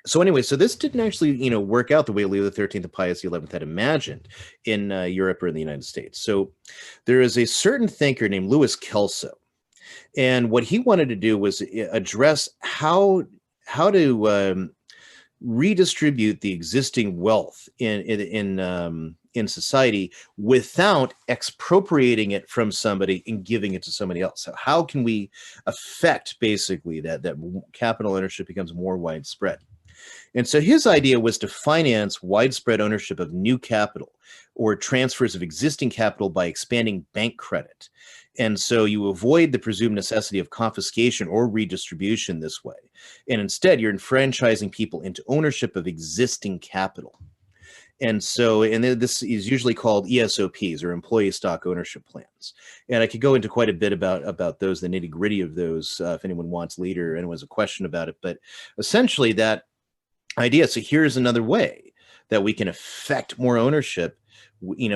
so anyway, so this didn't actually, work out the way Leo XIII and Pius XI had imagined in Europe or in the United States. So there is a certain thinker named Louis Kelso, and what he wanted to do was address how to redistribute the existing wealth in society without expropriating it from somebody and giving it to somebody else. So how can we affect basically that capital ownership becomes more widespread? And so his idea was to finance widespread ownership of new capital or transfers of existing capital by expanding bank credit. And so you avoid the presumed necessity of confiscation or redistribution this way. And instead, you're enfranchising people into ownership of existing capital. And so, and this is usually called ESOPs, or employee stock ownership plans. And I could go into quite a bit about those, the nitty gritty of those, if anyone wants later, anyone has a question about it. But essentially that idea, so here's another way that we can affect more ownership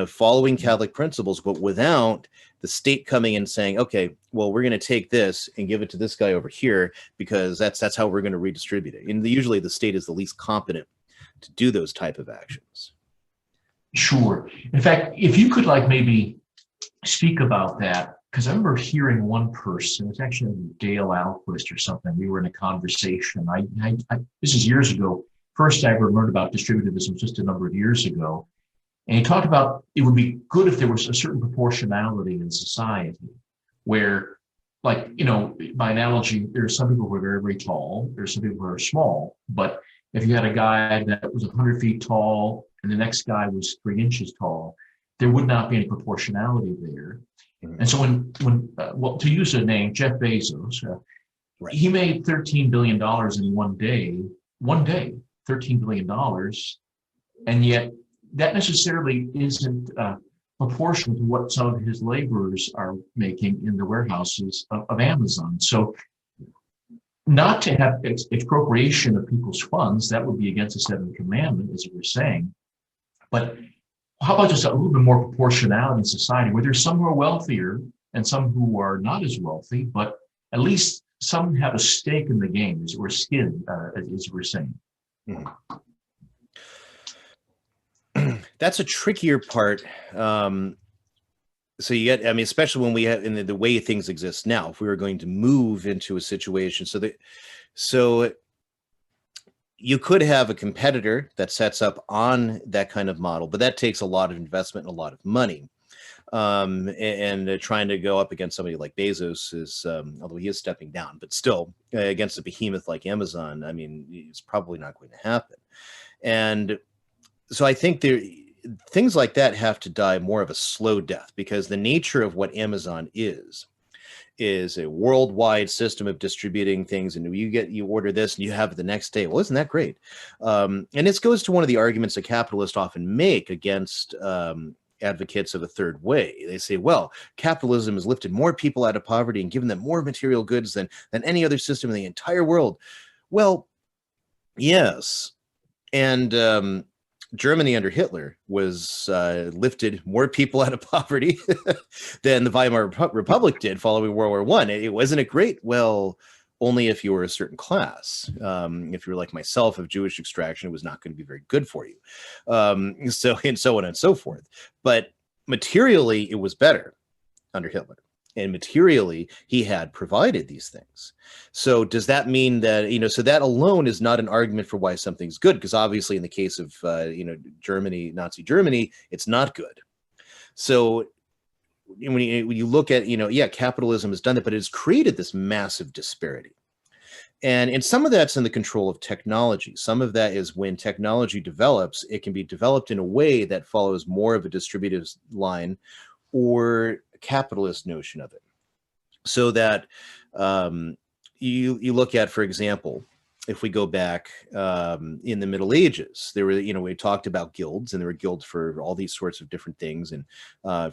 following Catholic principles, but without the state coming in saying, okay, well, we're going to take this and give it to this guy over here because that's how we're going to redistribute it. And usually the state is the least competent to do those type of actions. Sure. In fact, if you could maybe speak about that, because I remember hearing one person, it's actually Dale Alquist or something. We were in a conversation. This is years ago. First, I ever learned about distributivism just a number of years ago. And he talked about it would be good if there was a certain proportionality in society where, by analogy, there's some people who are very, very tall. There's some people who are small. But if you had a guy that was 100 feet tall and the next guy was 3 inches tall, there would not be any proportionality there. Mm-hmm. And so when to use a name, Jeff Bezos, right, he made $13 billion in one day, $13 billion. And yet that necessarily isn't proportional to what some of his laborers are making in the warehouses of Amazon. So not to have expropriation of people's funds, that would be against the seventh commandment, as you were saying. But how about just a little bit more proportionality in society where there's some who are wealthier and some who are not as wealthy, but at least some have a stake in the game, or skin, as you were saying. Mm-hmm. That's a trickier part. So you get, especially when we have in the way things exist now, if we were going to move into a situation, so you could have a competitor that sets up on that kind of model, but that takes a lot of investment and a lot of money. And trying to go up against somebody like Bezos is, although he is stepping down, but still against a behemoth like Amazon, it's probably not going to happen. And so I think things like that have to die more of a slow death, because the nature of what Amazon is a worldwide system of distributing things, and you order this and you have it the next day. Well, isn't that great? And this goes to one of the arguments that capitalists often make against advocates of a third way. They say, well, capitalism has lifted more people out of poverty and given them more material goods than any other system in the entire world. Well, yes. And Germany under Hitler was lifted more people out of poverty than the Weimar Republic did following World War I. It wasn't it great? Well, only if you were a certain class. If you were like myself of Jewish extraction, it was not going to be very good for you. So on and so forth. But materially, it was better under Hitler. And materially, he had provided these things. So does that mean that, so that alone is not an argument for why something's good? Because obviously in the case of, Germany, Nazi Germany, it's not good. So when you look at, capitalism has done that, but it's created this massive disparity. And some of that's in the control of technology. Some of that is when technology develops, it can be developed in a way that follows more of a distributive line or capitalist notion of it, so that you look at, for example, if we go back in the Middle Ages, there were, we talked about guilds, and there were guilds for all these sorts of different things, and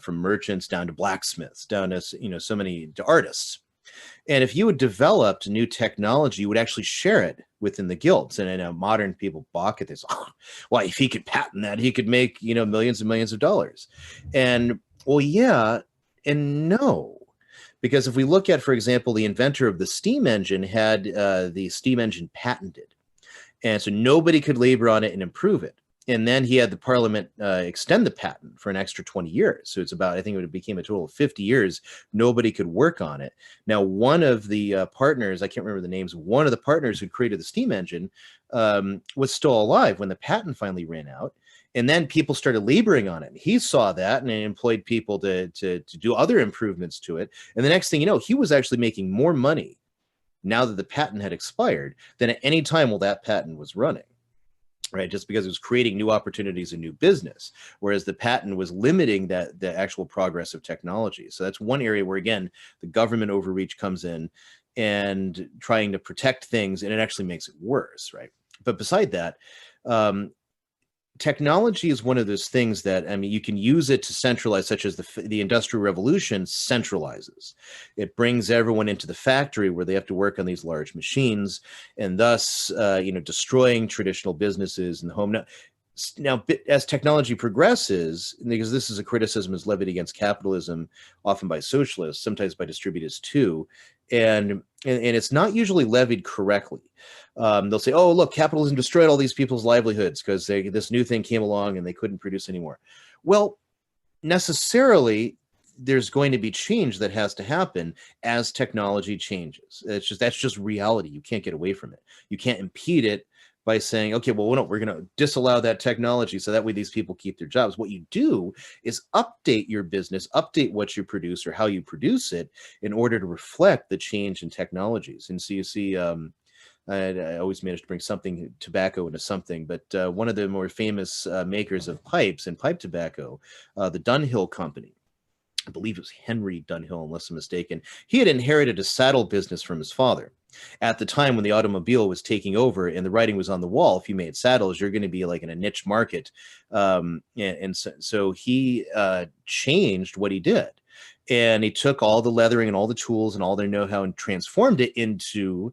from merchants down to blacksmiths, down to so many to artists. And if you had developed new technology, you would actually share it within the guilds. And I know modern people balk at this. Oh, well, if he could patent that, he could make millions and millions of dollars. And well, yeah. And no, because if we look at, for example, the inventor of the steam engine had the steam engine patented. And so nobody could labor on it and improve it. And then he had the parliament extend the patent for an extra 20 years. So it's about, I think it became a total of 50 years. Nobody could work on it. Now, one of the partners, I can't remember the names, one of the partners who created the steam engine was still alive when the patent finally ran out. And then people started laboring on it. He saw that and employed people to do other improvements to it. And the next thing you know, he was actually making more money now that the patent had expired than at any time while that patent was running, right? Just because it was creating new opportunities and new business, whereas the patent was limiting the actual progress of technology. So that's one area where, again, the government overreach comes in and trying to protect things, and it actually makes it worse, right? But beside that, technology is one of those things that, you can use it to centralize, such as the Industrial Revolution centralizes. It brings everyone into the factory where they have to work on these large machines, and thus, destroying traditional businesses in the home. Now, Now, as technology progresses, because this is a criticism is levied against capitalism, often by socialists, sometimes by distributists too, and it's not usually levied correctly. They'll say, "Oh, look, capitalism destroyed all these people's livelihoods because this new thing came along and they couldn't produce anymore." Well, necessarily, there's going to be change that has to happen as technology changes. That's just reality. You can't get away from it. You can't impede it by saying, okay, well, no, we're going to disallow that technology so that way these people keep their jobs. What you do is update your business, update what you produce or how you produce it in order to reflect the change in technologies. And so you see, I always manage to bring something tobacco into something, but one of the more famous makers of pipes and pipe tobacco, the Dunhill Company, I believe it was Henry Dunhill, unless I'm mistaken, he had inherited a saddle business from his father. At the time when the automobile was taking over and the writing was on the wall, if you made saddles, you're going to be like in a niche market. So he changed what he did. And he took all the leathering and all the tools and all their know-how and transformed it into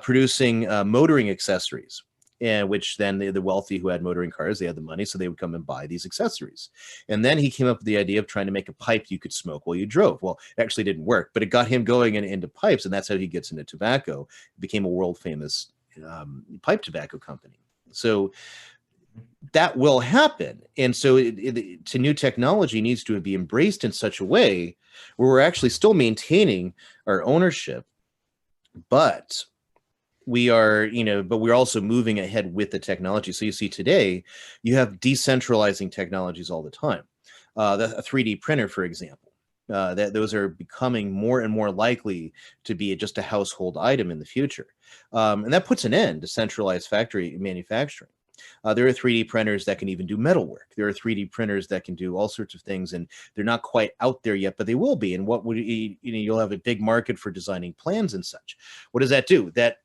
producing motoring accessories. And which then the wealthy who had motoring cars, they had the money, so they would come and buy these accessories. And then he came up with the idea of trying to make a pipe you could smoke while you drove. Well, it actually didn't work, but it got him going into pipes, and that's how he gets into tobacco. It became a world famous pipe tobacco company. So that will happen. And so to new technology needs to be embraced in such a way where we're actually still maintaining our ownership, but we are, but we're also moving ahead with the technology. So you see today, you have decentralizing technologies all the time. A 3D printer, for example, those are becoming more and more likely to be just a household item in the future. And that puts an end to centralized factory manufacturing. There are 3D printers that can even do metal work. There are 3D printers that can do all sorts of things, and they're not quite out there yet, but they will be. And what would you'll have a big market for designing plans and such. What does that do? That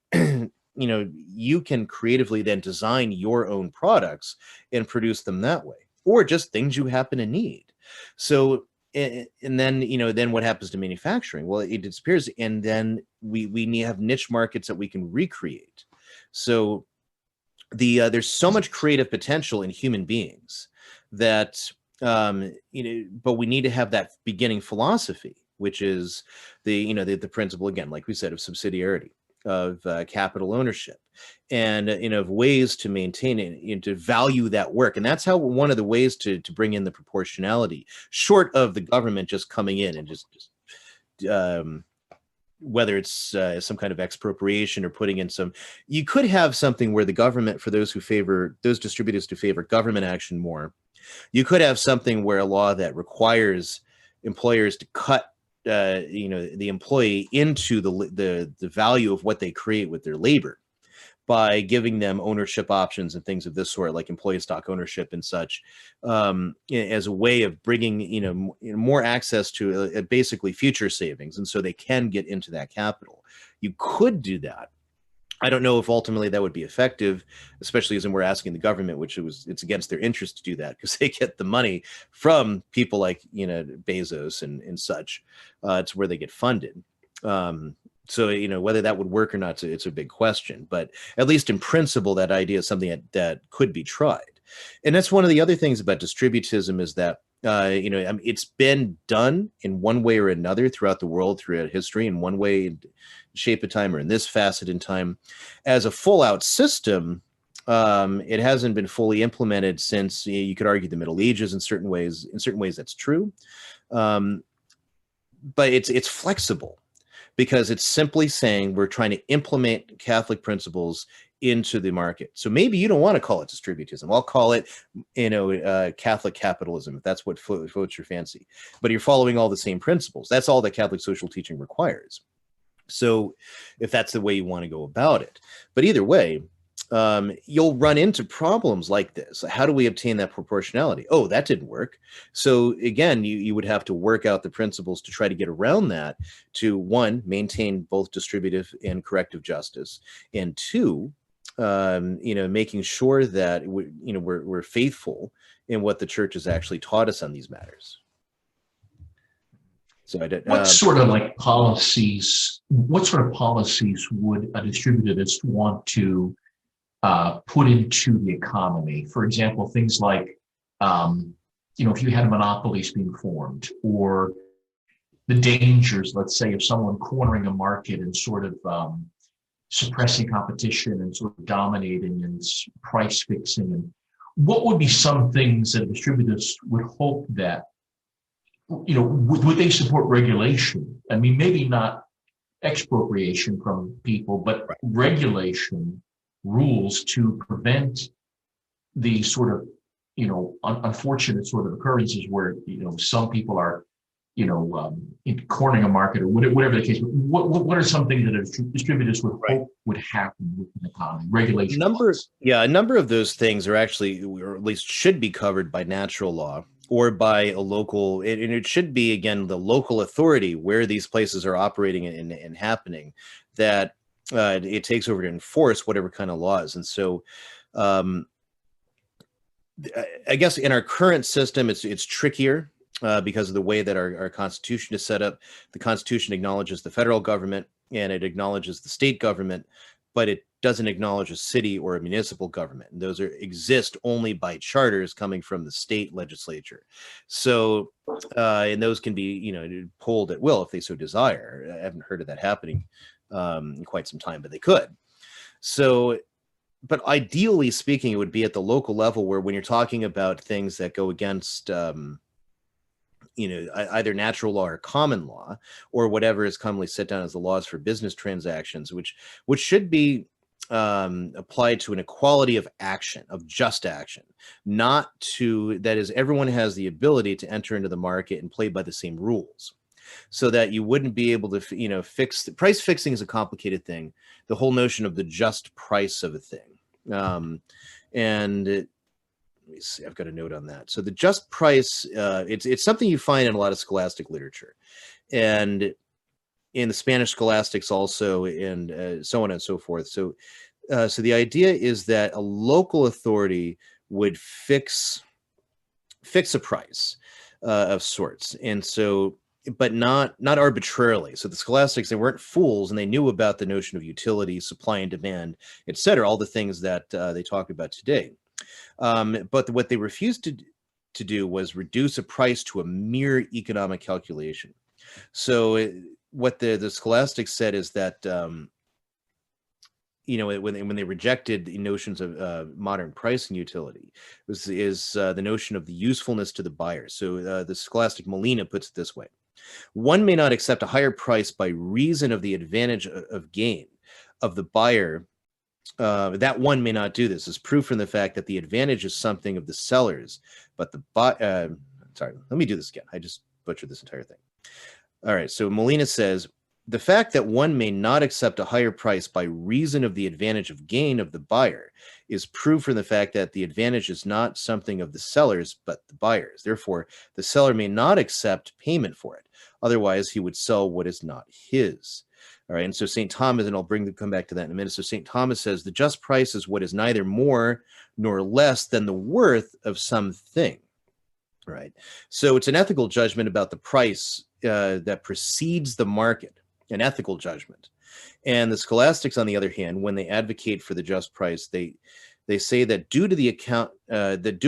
you can creatively then design your own products and produce them that way, or just things you happen to need. So, and then then what happens to manufacturing? Well, it disappears, and then we have niche markets that we can recreate. So there's so much creative potential in human beings that but we need to have that beginning philosophy, which is the principle, again, like we said, of subsidiarity, of capital ownership, and of ways to maintain it and to value that work. And that's how one of the ways to bring in the proportionality, short of the government just coming in and just whether it's some kind of expropriation or putting in you could have something where the government, for those distributors who favor government action more, you could have something where a law that requires employers to cut the employee into the value of what they create with their labor by giving them ownership options and things of this sort, like employee stock ownership and such, as a way of bringing more access to basically future savings, and so they can get into that capital. You could do that. I don't know if ultimately that would be effective, especially as we're asking the government, it's against their interest to do that because they get the money from people like Bezos and such. It's where they get funded. So whether that would work or not, it's a big question. But at least in principle, that idea is something that could be tried. And that's one of the other things about distributism is that it's been done in one way or another throughout the world, throughout history, in one way, shape of time, or in this facet in time. As a full-out system, it hasn't been fully implemented since, you could argue, the Middle Ages in certain ways. In certain ways, that's true. But it's flexible, because it's simply saying we're trying to implement Catholic principles into the market. So maybe you don't want to call it distributism. I'll call it, Catholic capitalism, if that's what floats your fancy. But you're following all the same principles. That's all that Catholic social teaching requires. So if that's the way you want to go about it. But either way, you'll run into problems like this. How do we obtain that proportionality? Oh, that didn't work. So again, you would have to work out the principles to try to get around that, to one, maintain both distributive and corrective justice, and two, making sure that we're faithful in what the church has actually taught us on these matters. So what sort of policies would a distributivist want to put into the economy. For example, things like, if you had monopolies being formed, or the dangers, let's say, of someone cornering a market and sort of suppressing competition and sort of dominating and price fixing. And what would be some things that distributors would hope that, would they support regulation? I mean, maybe not expropriation from people, but regulation, rules to prevent the sort of, unfortunate sort of occurrences where, some people are, cornering a market or whatever the case. What are some things that distributors would hope would happen with the economy? Regulation. A number of those things are actually, or at least should be covered by natural law or by a local, and it should be, again, the local authority where these places are operating and happening, that it takes over to enforce whatever kind of laws. And so I guess in our current system, it's trickier because of the way that our Constitution is set up. The Constitution acknowledges the federal government and it acknowledges the state government, but it doesn't acknowledge a city or a municipal government. And those exist only by charters coming from the state legislature. So, and those can be, pulled at will if they so desire. I haven't heard of that happening in quite some time, but they could. So, but ideally speaking, it would be at the local level where when you're talking about things that go against, either natural law or common law, or whatever is commonly set down as the laws for business transactions, which should be applied to an equality of action, of just action, not to, that is, everyone has the ability to enter into the market and play by the same rules, so that you wouldn't be able to, fix. Price fixing is a complicated thing. The whole notion of the just price of a thing, let me see, I've got a note on that. So the just price, it's something you find in a lot of scholastic literature, and in the Spanish scholastics also, and so on and so forth. So, so the idea is that a local authority would fix a price of sorts, and so, but not arbitrarily. So the scholastics, they weren't fools, and they knew about the notion of utility, supply and demand, etc., all the things that they talk about today. But what they refused to do was reduce a price to a mere economic calculation. So what the scholastics said is that, when they rejected the notions of modern pricing utility, is the notion of the usefulness to the buyer. So the scholastic Molina puts it this way: one may not accept a higher price by reason of the advantage of gain of the buyer. That one may not do this is proof from the fact that the advantage is something of the sellers, but the sorry, let me do this again. I just butchered this entire thing. All right, so Molina says, the fact that one may not accept a higher price by reason of the advantage of gain of the buyer is proof from the fact that the advantage is not something of the sellers, but the buyers. Therefore, the seller may not accept payment for it. Otherwise, he would sell what is not his. All right, and so St. Thomas, and I'll come back to that in a minute. So St. Thomas says, the just price is what is neither more nor less than the worth of something. Right. So it's an ethical judgment about the price that precedes the market, an ethical judgment. And the scholastics, on the other hand, when they advocate for the just price, they say that due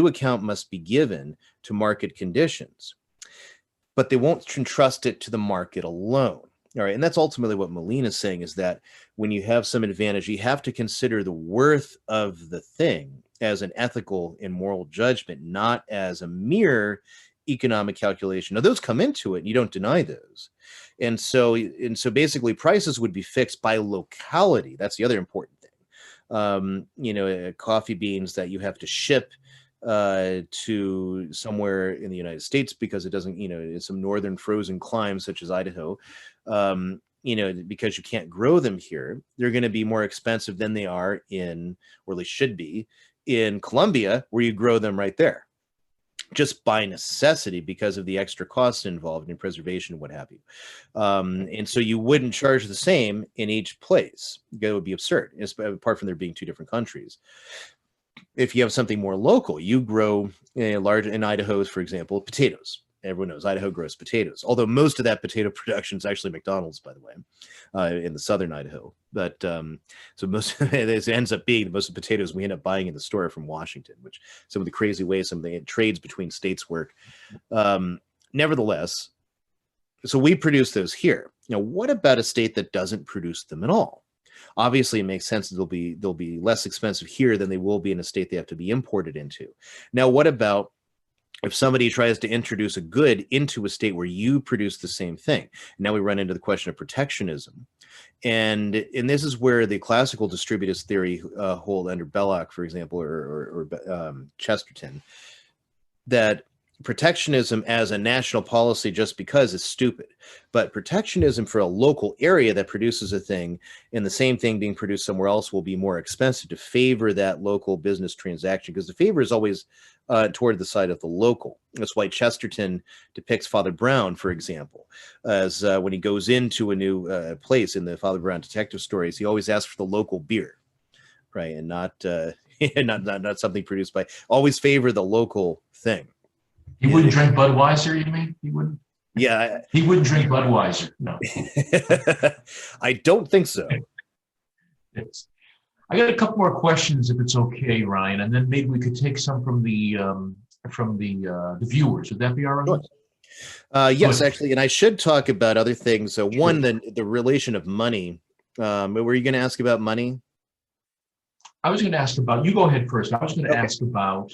account must be given to market conditions, but they won't entrust it to the market alone. All right, and that's ultimately what Molina is saying, is that when you have some advantage, you have to consider the worth of the thing as an ethical and moral judgment, not as a mere economic calculation. Now, those come into it, and you don't deny those. And so basically, prices would be fixed by locality. That's the other important thing. Coffee beans that you have to ship to somewhere in the United States because it doesn't, in some northern frozen climes such as Idaho, because you can't grow them here, they're going to be more expensive than they are in, or they should be, in Colombia, where you grow them right there, just by necessity because of the extra costs involved in preservation and what have you. And so you wouldn't charge the same in each place. It would be absurd, apart from there being two different countries. If you have something more local, you grow large in Idaho, for example, potatoes. everyone knows Idaho grows potatoes, although most of that potato production is actually McDonald's, by the way, in the southern Idaho. But so most of it ends up being most of the potatoes we end up buying in the store from Washington, which some of the crazy ways some of the trades between states work. Nevertheless, so we produce those here. Now, what about a state that doesn't produce them at all? Obviously, it makes sense that they'll be less expensive here than they will be in a state they have to be imported into. Now, what about if somebody tries to introduce a good into a state where you produce the same thing? Now we run into the question of protectionism. And this is where the classical distributist theory hold under Belloc, for example, or Chesterton, that protectionism as a national policy just because is stupid, but protectionism for a local area that produces a thing and the same thing being produced somewhere else will be more expensive to favor that local business transaction, because the favor is always toward the side of the local. That's why Chesterton depicts Father Brown, for example, as when he goes into a new place in the Father Brown detective stories, he always asks for the local beer, right? And not not something produced by, always favor the local thing. He wouldn't drink Budweiser, you mean? He wouldn't? Yeah. He wouldn't drink Budweiser, no. I don't think so. Yes. I got a couple more questions, if it's okay, Ryan, and then maybe we could take some from the viewers. Would that be all right? Sure. Yes, actually, and I should talk about other things. So one, the relation of money. Were you going to ask about money? I was going to ask about, you go ahead first. I was going to ask about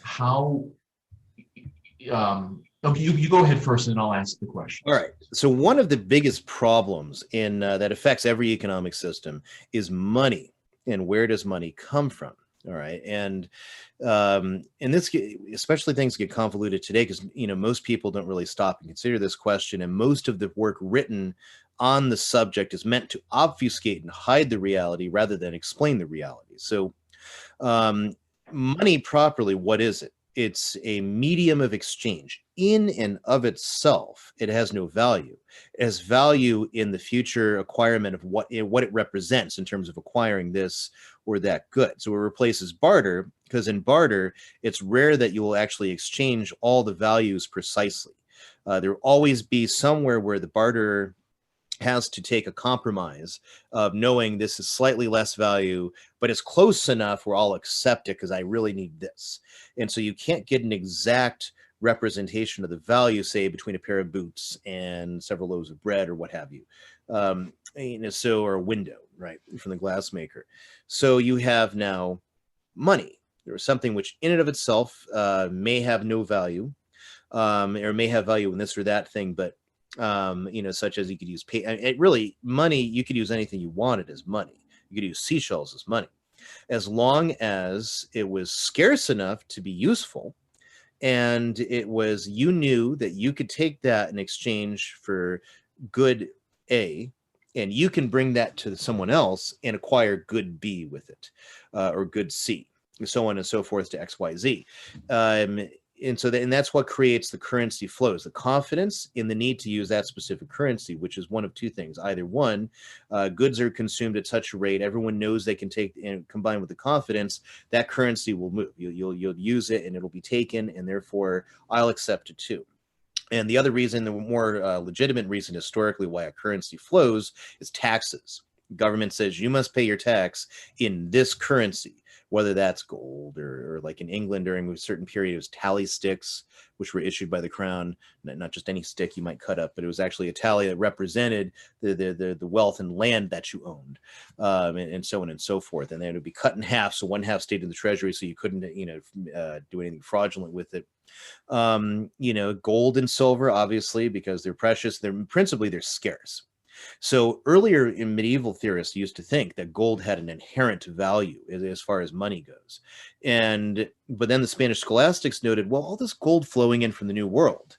how, okay, you go ahead first and I'll ask the question. All right. So one of the biggest problems in that affects every economic system is money. And where does money come from? All right. And this, especially things get convoluted today because, most people don't really stop and consider this question. And most of the work written on the subject is meant to obfuscate and hide the reality rather than explain the reality. So money properly, what is it? It's a medium of exchange. In and of itself, it has no value. It has value in the future acquirement of what it represents in terms of acquiring this or that good. So it replaces barter, because in barter, it's rare that you will actually exchange all the values precisely. There will always be somewhere where the barter has to take a compromise of knowing this is slightly less value, but it's close enough where I'll accept it because I really need this. And so you can't get an exact representation of the value, say, between a pair of boots and several loaves of bread or what have you. So, or a window, right, from the glassmaker. So you have now money. There is something which in and of itself may have no value, or may have value in this or that thing, but such as you could use money, you could use anything you wanted as money. You could use seashells as money, as long as it was scarce enough to be useful. And you knew that you could take that in exchange for good A, and you can bring that to someone else and acquire good B with it, or good C, so on and so forth to X, Y, Z. And that's what creates the currency flows, the confidence in the need to use that specific currency, which is one of two things. Either one, goods are consumed at such a rate, everyone knows they can take, and combined with the confidence, that currency will move. You'll use it and it'll be taken, and therefore I'll accept it too. And the other reason, the more legitimate reason historically why a currency flows is taxes. Government says you must pay your tax in this currency, whether that's gold or like in England during a certain period, it was tally sticks, which were issued by the crown, not just any stick you might cut up, but it was actually a tally that represented the wealth and land that you owned, and so on and so forth. And then it would be cut in half, so one half stayed in the treasury, so you couldn't do anything fraudulent with it. Gold and silver, obviously, because they're precious, they're scarce. So earlier in medieval theorists used to think that gold had an inherent value as far as money goes. But then the Spanish scholastics noted, well, all this gold flowing in from the New World.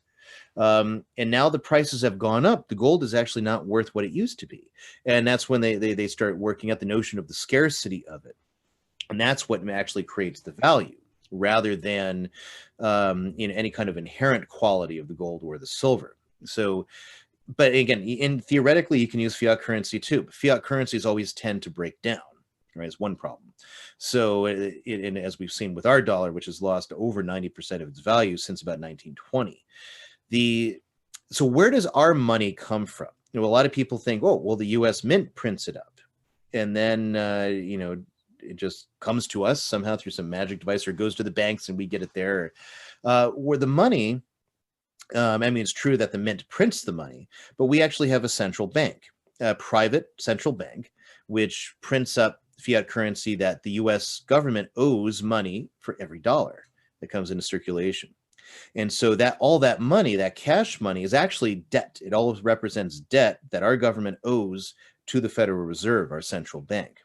And now the prices have gone up. The gold is actually not worth what it used to be. And that's when they start working out the notion of the scarcity of it. And that's what actually creates the value, rather than any kind of inherent quality of the gold or the silver. So, but again, theoretically, you can use fiat currency too. But fiat currencies always tend to break down, right? It's one problem. So, and as we've seen with our dollar, which has lost over 90% of its value since about 1920. So where does our money come from? A lot of people think, oh, well, the U.S. Mint prints it up, and then it just comes to us somehow through some magic device, or goes to the banks and we get it there. Where the money, I mean, it's true that the mint prints the money, but we actually have a central bank, a private central bank, which prints up fiat currency that the U.S. government owes money for every dollar that comes into circulation. And so that all that money, that cash money, is actually debt. It all represents debt that our government owes to the Federal Reserve, our central bank.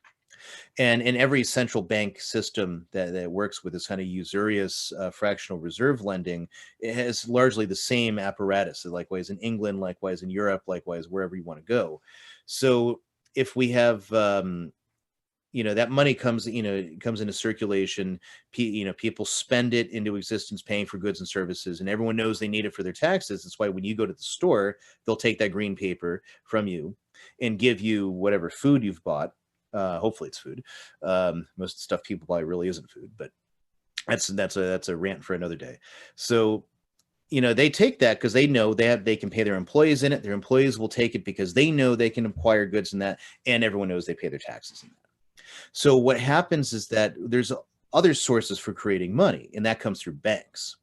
And in every central bank system that works with this kind of usurious fractional reserve lending, it has largely the same apparatus. Likewise in England, likewise in Europe, likewise wherever you want to go. So if we have that money comes into circulation, people spend it into existence, paying for goods and services, and everyone knows they need it for their taxes. That's why when you go to the store, they'll take that green paper from you and give you whatever food you've bought. Hopefully it's food. Most of the stuff people buy really isn't food, but that's a rant for another day. So they take that because they know they can pay their employees in it. Their employees will take it because they know they can acquire goods in that, and everyone knows they pay their taxes in that. So what happens is that there's other sources for creating money, and that comes through banks.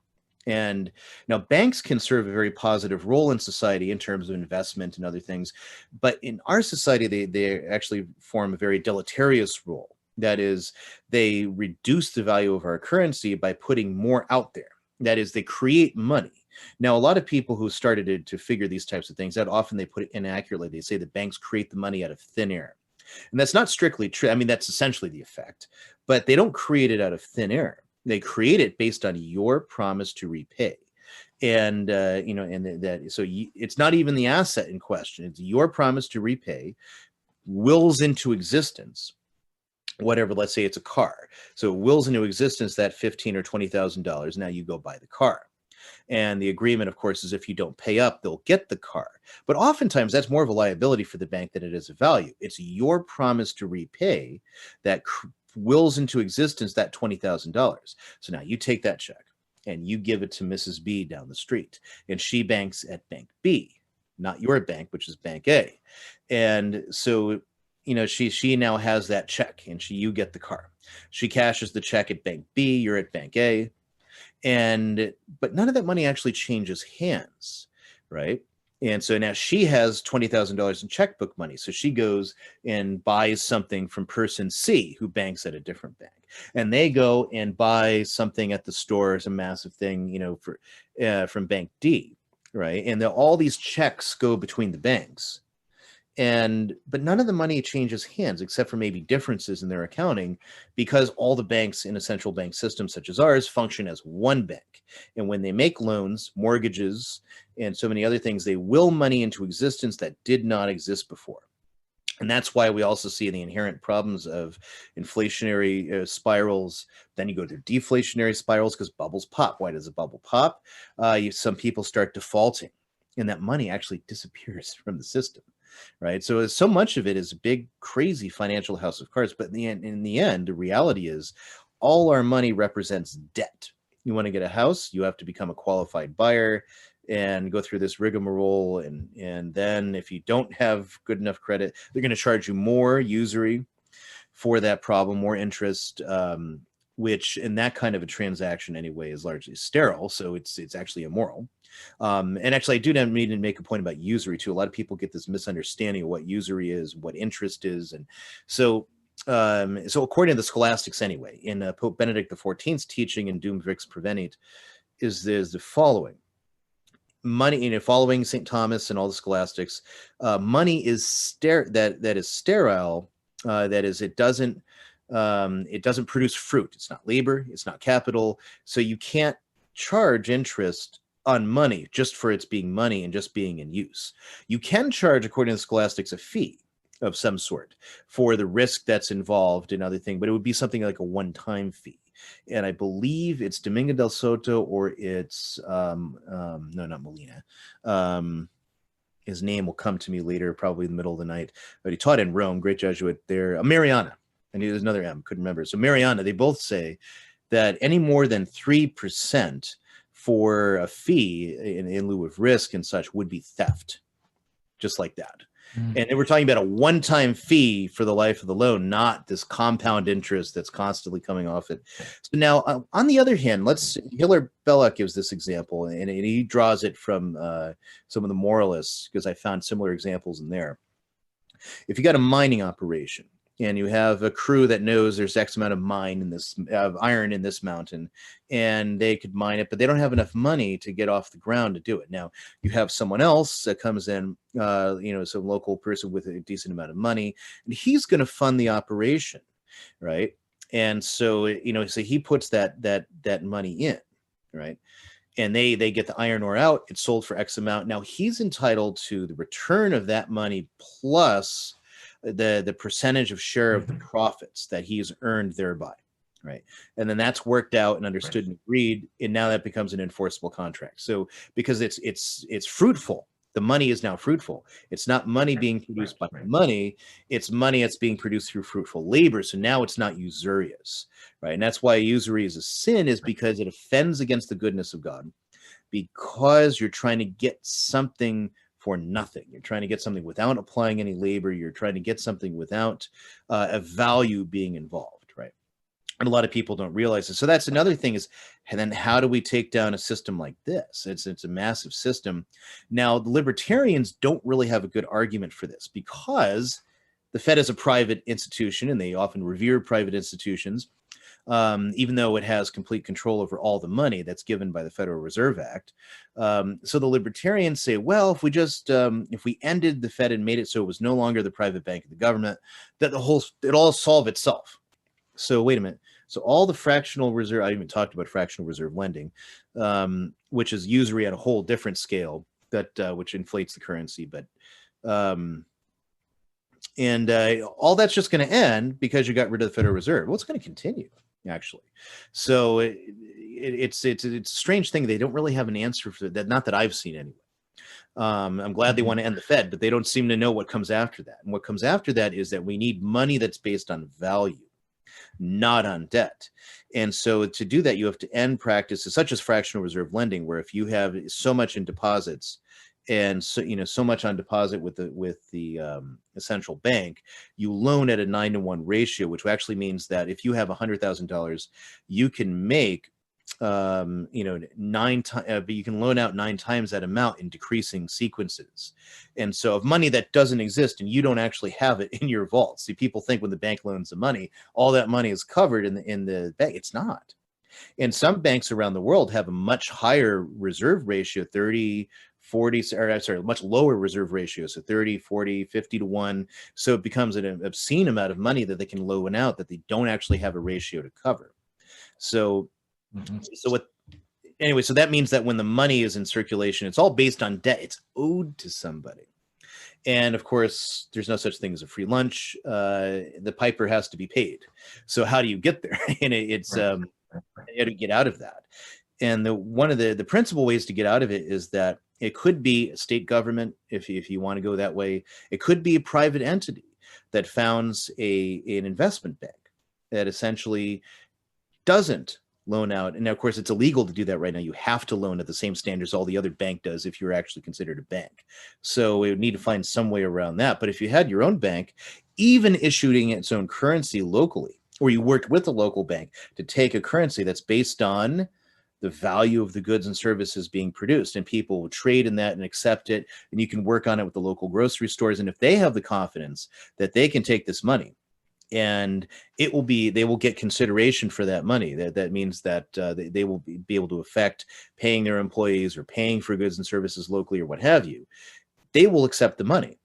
And now banks can serve a very positive role in society in terms of investment and other things. But in our society, they actually form a very deleterious role. That is, they reduce the value of our currency by putting more out there. That is, they create money. Now, a lot of people who started to figure these types of things out, often they put it inaccurately. They say that banks create the money out of thin air. And that's not strictly true. I mean, that's essentially the effect, but they don't create it out of thin air. They create it based on your promise to repay. And, it's not even the asset in question. It's your promise to repay wills into existence whatever, let's say it's a car. So it wills into existence that $15,000 or $20,000. Now you go buy the car. And the agreement, of course, is if you don't pay up, they'll get the car. But oftentimes that's more of a liability for the bank than it is a value. It's your promise to repay that wills into existence that $20,000. So now you take that check and you give it to Mrs. B down the street, and she banks at Bank B, not your bank, which is Bank A. And so, she now has that check, and you get the car. She cashes the check at Bank B, you're at Bank A. But none of that money actually changes hands, right? And so now she has $20,000 in checkbook money. So she goes and buys something from person C, who banks at a different bank. And they go and buy something at the store, some massive thing, from Bank D, right? And all these checks go between the banks. But none of the money changes hands, except for maybe differences in their accounting, because all the banks in a central bank system such as ours function as one bank. And when they make loans, mortgages, and so many other things, they will money into existence that did not exist before. And that's why we also see the inherent problems of inflationary spirals. Then you go to deflationary spirals because bubbles pop. Why does a bubble pop? Some people start defaulting, and that money actually disappears from the system. Right. So much of it is a big, crazy financial house of cards. But in the end, the reality is all our money represents debt. You want to get a house, you have to become a qualified buyer and go through this rigmarole. And then if you don't have good enough credit, they're going to charge you more usury for that problem, more interest, which in that kind of a transaction anyway is largely sterile. So it's actually immoral. And actually, I do need to make a point about usury too. A lot of people get this misunderstanding of what usury is, what interest is. And so according to the scholastics anyway, in Pope Benedict XIV's teaching in Dum Vix Prevenit, is the following. Money, following St. Thomas and all the scholastics, money is that is sterile. That is, it doesn't produce fruit. It's not labor. It's not capital. So you can't charge interest on money just for its being money and just being in use. You can charge, according to the scholastics, a fee of some sort for the risk that's involved in other things, but it would be something like a one-time fee. And I believe it's Domingo del Soto, or it's no, not Molina. His name will come to me later, probably in the middle of the night. But he taught in Rome, great Jesuit there. Mariana, and there's another M, couldn't remember. So Mariana, they both say that any more than 3% for a fee in lieu of risk and such would be theft, just like that. And then we're talking about a one-time fee for the life of the loan, not this compound interest that's constantly coming off it. So now, on the other hand, Hilaire Belloc gives this example, and he draws it from some of the moralists, because I found similar examples in there. If you got a mining operation, and you have a crew that knows there's X amount of iron in this mountain, and they could mine it, but they don't have enough money to get off the ground to do it. Now, you have someone else that comes in, some local person with a decent amount of money, and he's going to fund the operation, right? And so, so he puts that money in, right? And they get the iron ore out, it's sold for X amount. Now, he's entitled to the return of that money plus the percentage of share of the profits that he's earned thereby, right? And then that's worked out and understood and agreed, and now that becomes an enforceable contract. So because it's fruitful, the money is now fruitful. It's not money being produced by money, it's money that's being produced through fruitful labor. So now it's not usurious, right? And that's why usury is a sin, is because it offends against the goodness of God, because you're trying to get something for nothing. You're trying to get something without applying any labor. You're trying to get something without a value being involved, right? And a lot of people don't realize it. So that's another thing is, and then how do we take down a system like this? It's a massive system. Now, the libertarians don't really have a good argument for this, because the Fed is a private institution, and they often revere private institutions, even though it has complete control over all the money that's given by the Federal Reserve Act. So the libertarians say, well, if we just if we ended the Fed and made it so it was no longer the private bank of the government, that it all solve itself. So wait a minute. So all the fractional reserve, I even talked about fractional reserve lending, which is usury at a whole different scale, which inflates the currency, but all that's just going to end because you got rid of the Federal Reserve. Well, it's going to continue, actually. So it's a strange thing. They don't really have an answer for that. Not that I've seen anyway. I'm glad they want to end the Fed, but they don't seem to know what comes after that. And what comes after that is that we need money that's based on value, not on debt. And so to do that, you have to end practices such as fractional reserve lending, where if you have so much in deposits, and so much on deposit with the central bank, you loan at a 9-to-1 ratio, which actually means that if you have $100,000, you can make but you can loan out 9 times that amount in decreasing sequences. And so of money that doesn't exist and you don't actually have it in your vault. See, people think when the bank loans the money, all that money is covered in the bank. It's not. And some banks around the world have a much higher reserve ratio, 30, 40, or sorry, much lower reserve ratio, so 30, 40, 50 to 1. So it becomes an obscene amount of money that they can loan out that they don't actually have a ratio to cover. So, so that means that when the money is in circulation, it's all based on debt. It's owed to somebody. And of course, there's no such thing as a free lunch. The piper has to be paid. So how do you get there? And it's you have to get out of that. And one of the principal ways to get out of it is that it could be a state government, if you want to go that way. It could be a private entity that founds an investment bank that essentially doesn't loan out. And of course, it's illegal to do that right now. You have to loan at the same standards all the other bank does if you're actually considered a bank. So we would need to find some way around that. But if you had your own bank, even issuing its own currency locally, or you worked with a local bank to take a currency that's based on the value of the goods and services being produced, and people will trade in that and accept it, and you can work on it with the local grocery stores. And if they have the confidence that they can take this money and they will get consideration for that money, that means that they will be able to affect paying their employees or paying for goods and services locally or what have you, they will accept the money.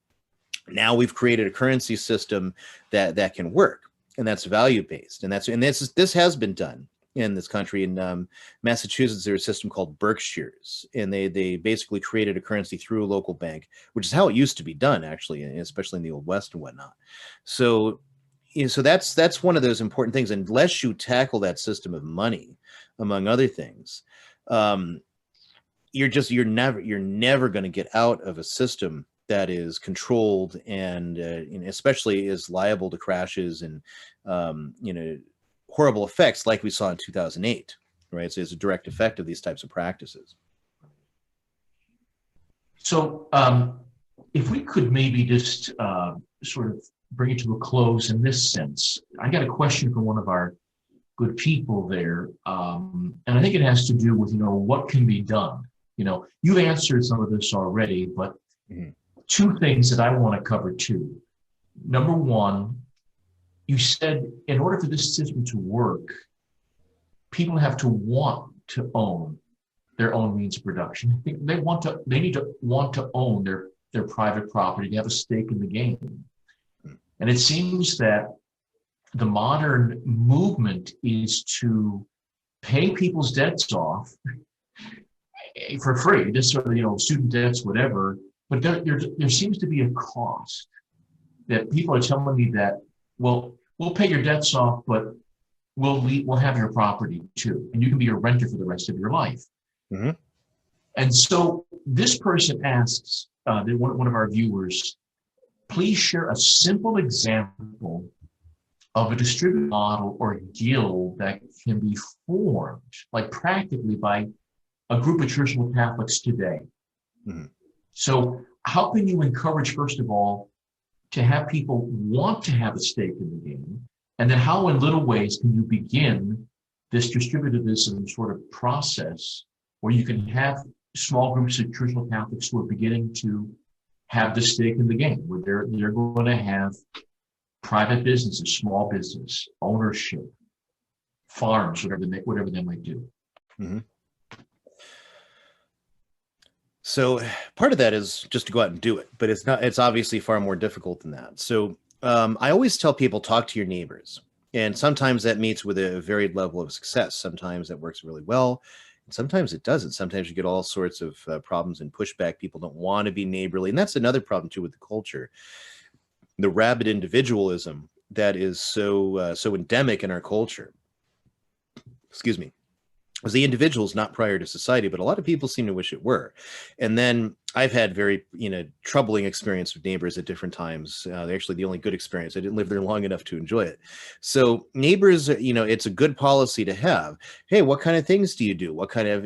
Now we've created a currency system that can work, and that's value-based. And this has been done in this country. In Massachusetts, there's a system called Berkshires, and they basically created a currency through a local bank, which is how it used to be done, actually, especially in the Old West and whatnot. So, so that's one of those important things. Unless you tackle that system of money, among other things, you're never going to get out of a system that is controlled and especially is liable to crashes and horrible effects like we saw in 2008. right? So it's a direct effect of these types of practices. So if we could maybe just sort of bring it to a close in this sense, I got a question from one of our good people there, and I think it has to do with, what can be done. You've answered some of this already, but two things that I want to cover too. Number one, you said in order for this system to work, people have to want to own their own means of production. They need to want to own their private property, to have a stake in the game. And it seems that the modern movement is to pay people's debts off for free, just sort of, student debts, whatever. But there seems to be a cost that people are telling me that, well, we'll pay your debts off, but we'll have your property too, and you can be a renter for the rest of your life. Mm-hmm. And so this person asks, one of our viewers, please share a simple example of a distributed model or guild that can be formed, like practically by a group of traditional Catholics today. Mm-hmm. So how can you encourage, first of all, to have people want to have a stake in the game? And then how in little ways can you begin this distributivism sort of process where you can have small groups of traditional Catholics who are beginning to have the stake in the game, where they're going to have private businesses, small business, ownership, farms, whatever they might do. Mm-hmm. So part of that is just to go out and do it, but it's obviously far more difficult than that. So I always tell people, talk to your neighbors. And sometimes that meets with a varied level of success. Sometimes that works really well. And sometimes it doesn't. Sometimes you get all sorts of problems and pushback. People don't want to be neighborly. And that's another problem too with the culture. The rabid individualism that is so endemic in our culture. Excuse me. Was the individuals, not prior to society, but a lot of people seem to wish it were. And then I've had very, troubling experience with neighbors at different times. Actually, the only good experience. I didn't live there long enough to enjoy it. So neighbors, it's a good policy to have. Hey, what kind of things do you do? What kind of,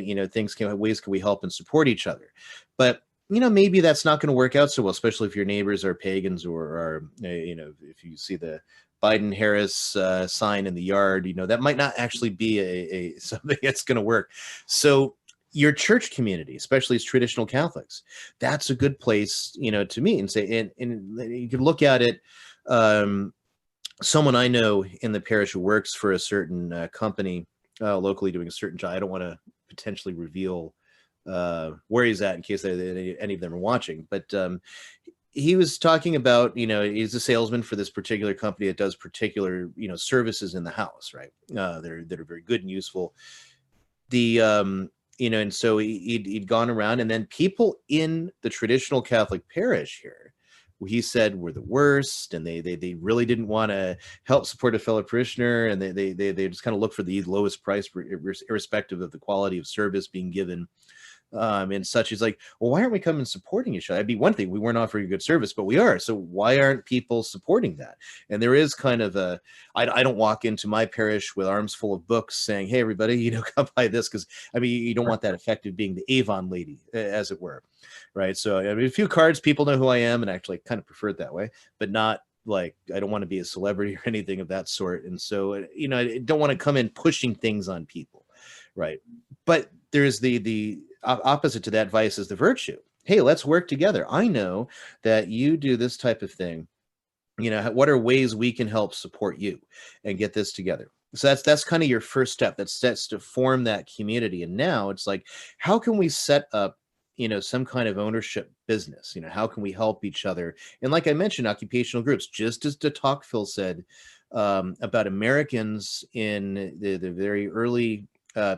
ways can we help and support each other? But maybe that's not going to work out so well, especially if your neighbors are pagans or are, if you see the Biden-Harris sign in the yard, that might not actually be something that's going to work. So your church community, especially as traditional Catholics, that's a good place, to meet and say, and you can look at it. Someone I know in the parish who works for a certain company locally doing a certain job. I don't want to potentially reveal where he's at in case any of them are watching, but he was talking about, he's a salesman for this particular company that does particular, services in the house, right? That are very good and useful. And so he'd gone around, and then people in the traditional Catholic parish here, he said were the worst, and they really didn't want to help support a fellow parishioner, and they just kind of look for the lowest price, irrespective of the quality of service being given. And such. He's like, well, why aren't we coming supporting each other? That'd be one thing. We weren't offering a good service, but we are. So why aren't people supporting that? And there is kind of I don't walk into my parish with arms full of books saying, hey, everybody, come buy this. Because, you don't want that effect of being the Avon lady, as it were. Right. So, a few cards, people know who I am, and actually kind of prefer it that way, but not like, I don't want to be a celebrity or anything of that sort. And so, I don't want to come in pushing things on people. Right. But there's the opposite to that vice is the virtue. Hey, let's work together. I know that you do this type of thing. What are ways we can help support you and get this together? So that's kind of your first step. That's to form that community. And now it's like, how can we set up, some kind of ownership business? How can we help each other? And like I mentioned, occupational groups, just as de Tocqueville said about Americans in the very early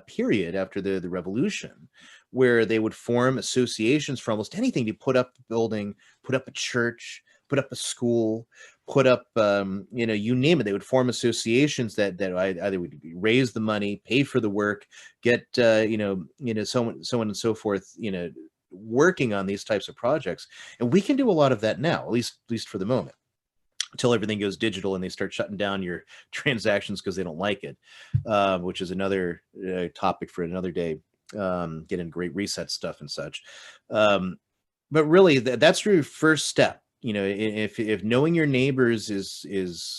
period after the revolution, where they would form associations for almost anything, to put up a building, put up a church, put up a school, put up, you name it. They would form associations that either would raise the money, pay for the work, get, so on and so forth, working on these types of projects. And we can do a lot of that now, at least for the moment. until everything goes digital and they start shutting down your transactions because they don't like it, which is another topic for another day. Get into great reset stuff and such. But really, that's your first step. You know, if knowing your neighbors is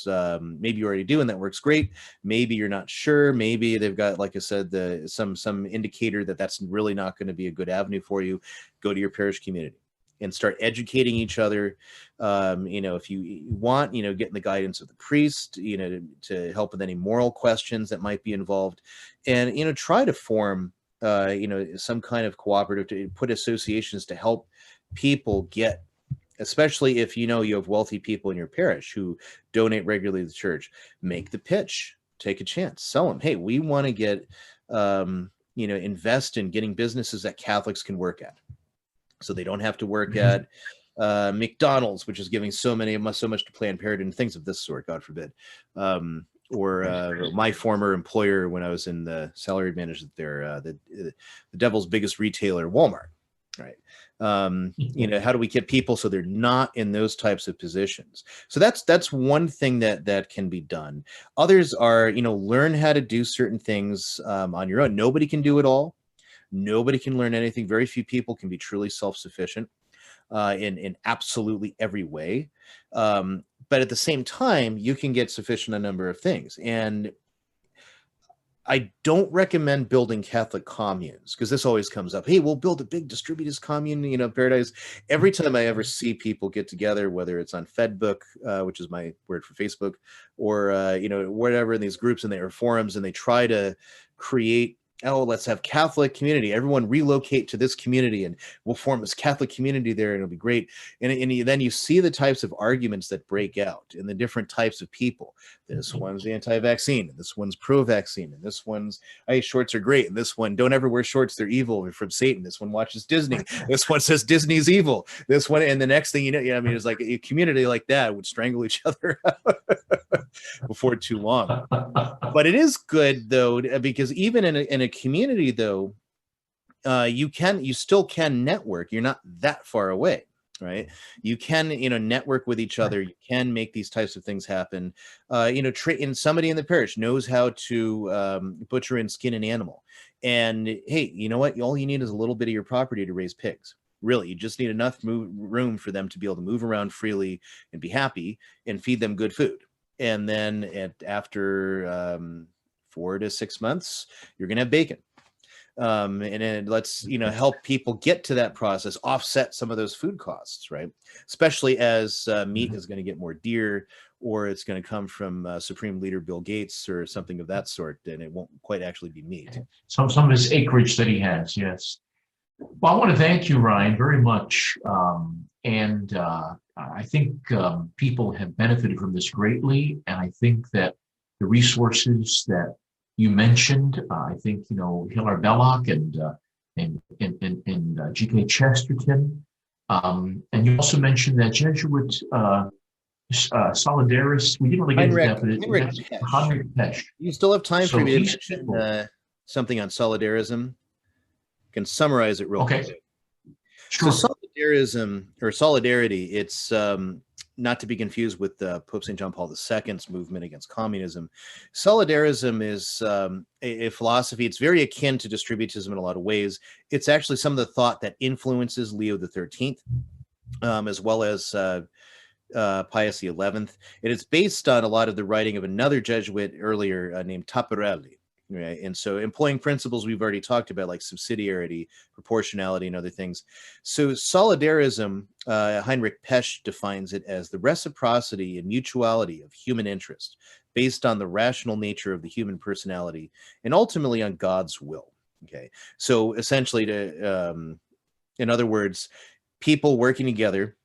maybe you're already doing that, works great. Maybe you're not sure. Maybe they've got, like I said, some indicator that that's really not going to be a good avenue for you. Go to your parish community and start educating each other. You know, if you want, you know, getting the guidance of the priest, you know, to help with any moral questions that might be involved, and, you know, try to form, you know, some kind of cooperative, to put associations to help people get, especially if you know you have wealthy people in your parish who donate regularly to the church, make the pitch, take a chance, sell them. Hey, we want to get, you know, invest in getting businesses that Catholics can work at, so they don't have to work at McDonald's, which is giving so much to Planned Parenthood and things of this sort, God forbid. Or my former employer, when I was in the salary management there, the devil's biggest retailer, Walmart. Right. You know, how do we get people so they're not in those types of positions? So that's one thing that can be done. Others are, you know, learn how to do certain things on your own. Nobody can do it all. Nobody can learn anything. Very few people can be truly self-sufficient in absolutely every way. But at the same time, you can get sufficient a number of things. And I don't recommend building Catholic communes, because this always comes up. Hey, we'll build a big distributist commune, you know, paradise. Every time I ever see people get together, whether it's on Fedbook, which is my word for Facebook, or, you know, whatever, in these groups and their forums, and they try to create, oh, let's have Catholic community. Everyone relocate to this community and we'll form this Catholic community there and it'll be great. And then you see the types of arguments that break out and the different types of people. This one's anti-vaccine, and this one's pro-vaccine, and this one's, hey, shorts are great, and this one, don't ever wear shorts, they're evil, they're from Satan. This one watches Disney. This one says Disney's evil. This one, and the next thing you know, I mean, it's like a community like that would strangle each other before too long. But it is good, though, because even in a community, though, you still can network. You're not that far away, right? You can, you know, network with each other. You can make these types of things happen. You know, and somebody in the parish knows how to butcher and skin an animal. And hey, you know what? All you need is a little bit of your property to raise pigs. Really, you just need enough room for them to be able to move around freely and be happy and feed them good food. And then after 4 to 6 months, you're going to have bacon. And it lets, you know, help people get to that process, offset some of those food costs, right? Especially as meat is going to get more dear, or it's going to come from Supreme Leader Bill Gates or something of that sort, and it won't quite actually be meat. Some of his acreage that he has, yes. Well, I want to thank you, Ryan, very much. And I think people have benefited from this greatly. And I think that the resources that you mentioned, I think, you know, Hilar Belloc and G.K. Chesterton. And you also mentioned that Jesuit Solidaris. We didn't really get into that, but Heinrich Pesch. You still have time for me to mention something on Solidarism? Can summarize it real quick. Sure. So Solidarism, or solidarity, it's not to be confused with Pope St. John Paul II's movement against communism. Solidarism is a philosophy. It's very akin to distributism in a lot of ways. It's actually some of the thought that influences Leo XIII, as well as Pius XI. And it's based on a lot of the writing of another Jesuit earlier named Tapparelli. Right. And so employing principles we've already talked about, like subsidiarity, proportionality, and other things. So solidarism, Heinrich Pesch defines it as the reciprocity and mutuality of human interest based on the rational nature of the human personality and ultimately on God's will. Okay. So essentially, in other words, people working together,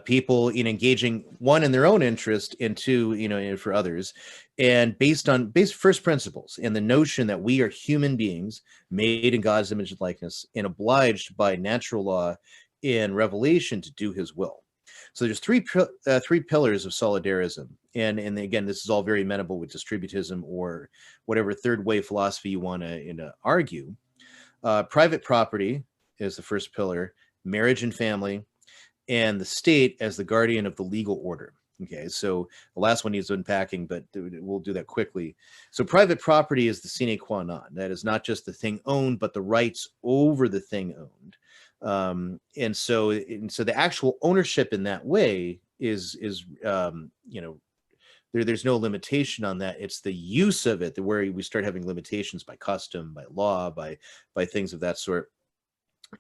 people in engaging, one, in their own interest, and two, you know, for others, and based first principles and the notion that we are human beings made in God's image and likeness and obliged by natural law and revelation to do his will. So there's three pillars of solidarism. And again, this is all very amenable with distributism or whatever third way philosophy you want to argue. Private property is the first pillar, marriage and family, and the state as the guardian of the legal order. Okay, so the last one needs unpacking, but we'll do that quickly. So private property is the sine qua non. That is not just the thing owned, but the rights over the thing owned. And so the actual ownership in that way is there's no limitation on that. It's the use of it where we start having limitations by custom, by law, by things of that sort.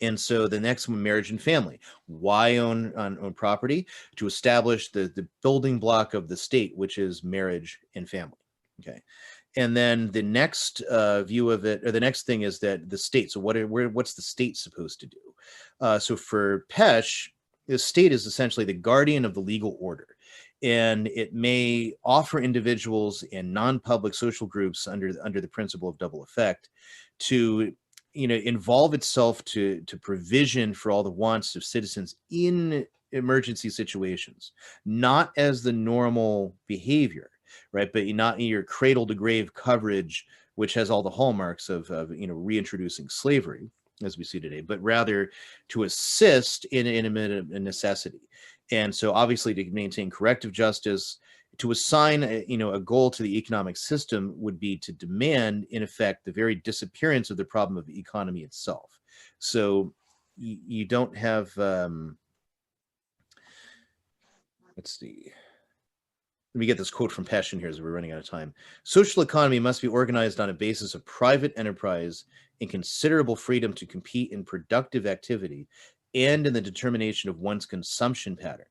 And so the next one, marriage and family. Why own property? To establish the building block of the state, which is marriage and family. Okay. And then the next view of it, or the next thing is that the state. So what's the state supposed to do? So for Pesch, the state is essentially the guardian of the legal order. And it may offer individuals and non-public social groups under the principle of double effect to involve itself to provision for all the wants of citizens in emergency situations, not as the normal behavior, right? But not in your cradle to grave coverage, which has all the hallmarks of reintroducing slavery as we see today, but rather to assist in a necessity. And so obviously to maintain corrective justice, to assign a goal to the economic system would be to demand, in effect, the very disappearance of the problem of the economy itself. So you don't have, let's see. Let me get this quote from Pesch here as we're running out of time. Social economy must be organized on a basis of private enterprise and considerable freedom to compete in productive activity and in the determination of one's consumption pattern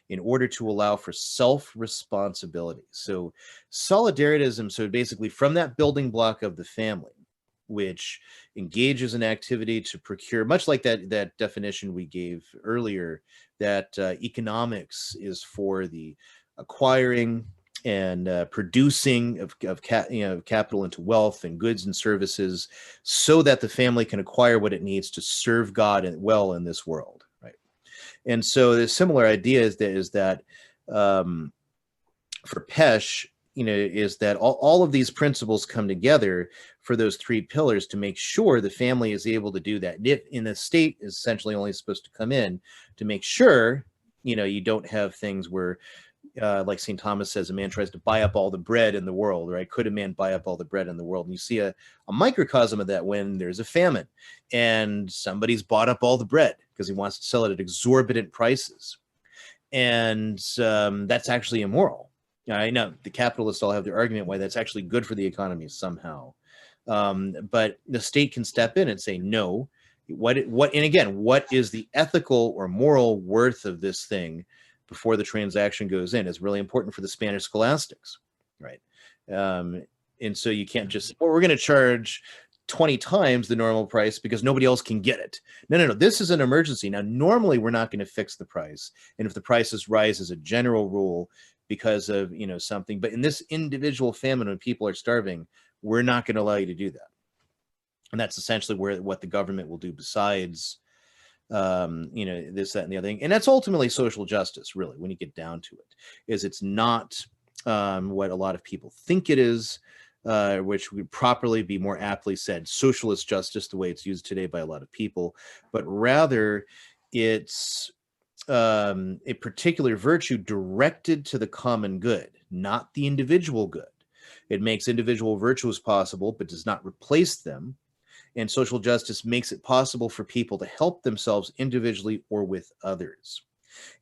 in order to allow for self-responsibility. So Solidarism, so basically from that building block of the family, which engages in activity to procure, much like that definition we gave earlier, that economics is for the acquiring and producing of capital into wealth and goods and services so that the family can acquire what it needs to serve God well in this world, right? And so the similar idea is that for Pesch, is that all of these principles come together for those three pillars to make sure the family is able to do that. If in the state is essentially only supposed to come in to make sure, you don't have things where like St. Thomas says, a man tries to buy up all the bread in the world, right? Could a man buy up all the bread in the world? And you see a microcosm of that when there's a famine and somebody's bought up all the bread because he wants to sell it at exorbitant prices. And that's actually immoral. I know the capitalists all have their argument why that's actually good for the economy somehow. But the state can step in and say, no, and again, what is the ethical or moral worth of this thing before the transaction goes in is really important for the Spanish scholastics, right? And so you can't just, well, we're going to charge 20 times the normal price because nobody else can get it. No. This is an emergency. Now, normally we're not going to fix the price. And if the prices rise as a general rule because of, something, but in this individual famine when people are starving, we're not going to allow you to do that. And that's essentially what the government will do besides this, that, and the other thing. And that's ultimately social justice, really, when you get down to it, is it's not what a lot of people think it is, which would properly be more aptly said socialist justice, the way it's used today by a lot of people, but rather it's a particular virtue directed to the common good, not the individual good. It makes individual virtues possible, but does not replace them. And social justice makes it possible for people to help themselves individually or with others.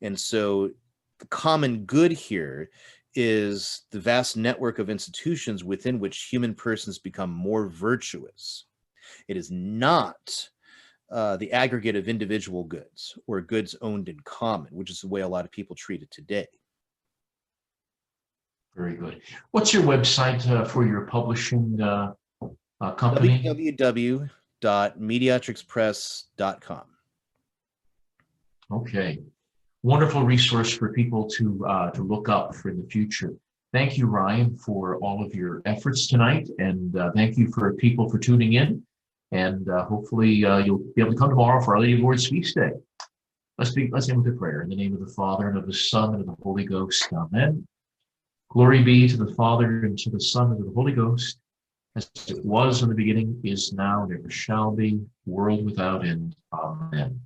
And so the common good here is the vast network of institutions within which human persons become more virtuous. It is not the aggregate of individual goods or goods owned in common, which is the way a lot of people treat it today. Very good. What's your website for your publishing company? www.mediatrixpress.com. Okay. Wonderful resource for people to look up for the future. Thank you, Ryan, for all of your efforts tonight, and thank you for people for tuning in. And hopefully you'll be able to come tomorrow for Our Lady of Lourdes Feast Day. Let's end with a prayer. In the name of the Father, and of the Son, and of the Holy Ghost. Amen. Glory be to the Father, and to the Son, and to the Holy Ghost, as it was in the beginning, is now, and ever shall be, world without end. Amen.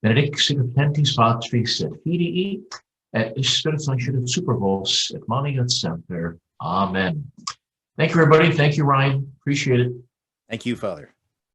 Benedictus in Pentis Patris et Filii et Spiritus Sancti Super Vos, et Mani et Semper. Amen. Thank you, everybody. Thank you, Ryan. Appreciate it. Thank you, Father.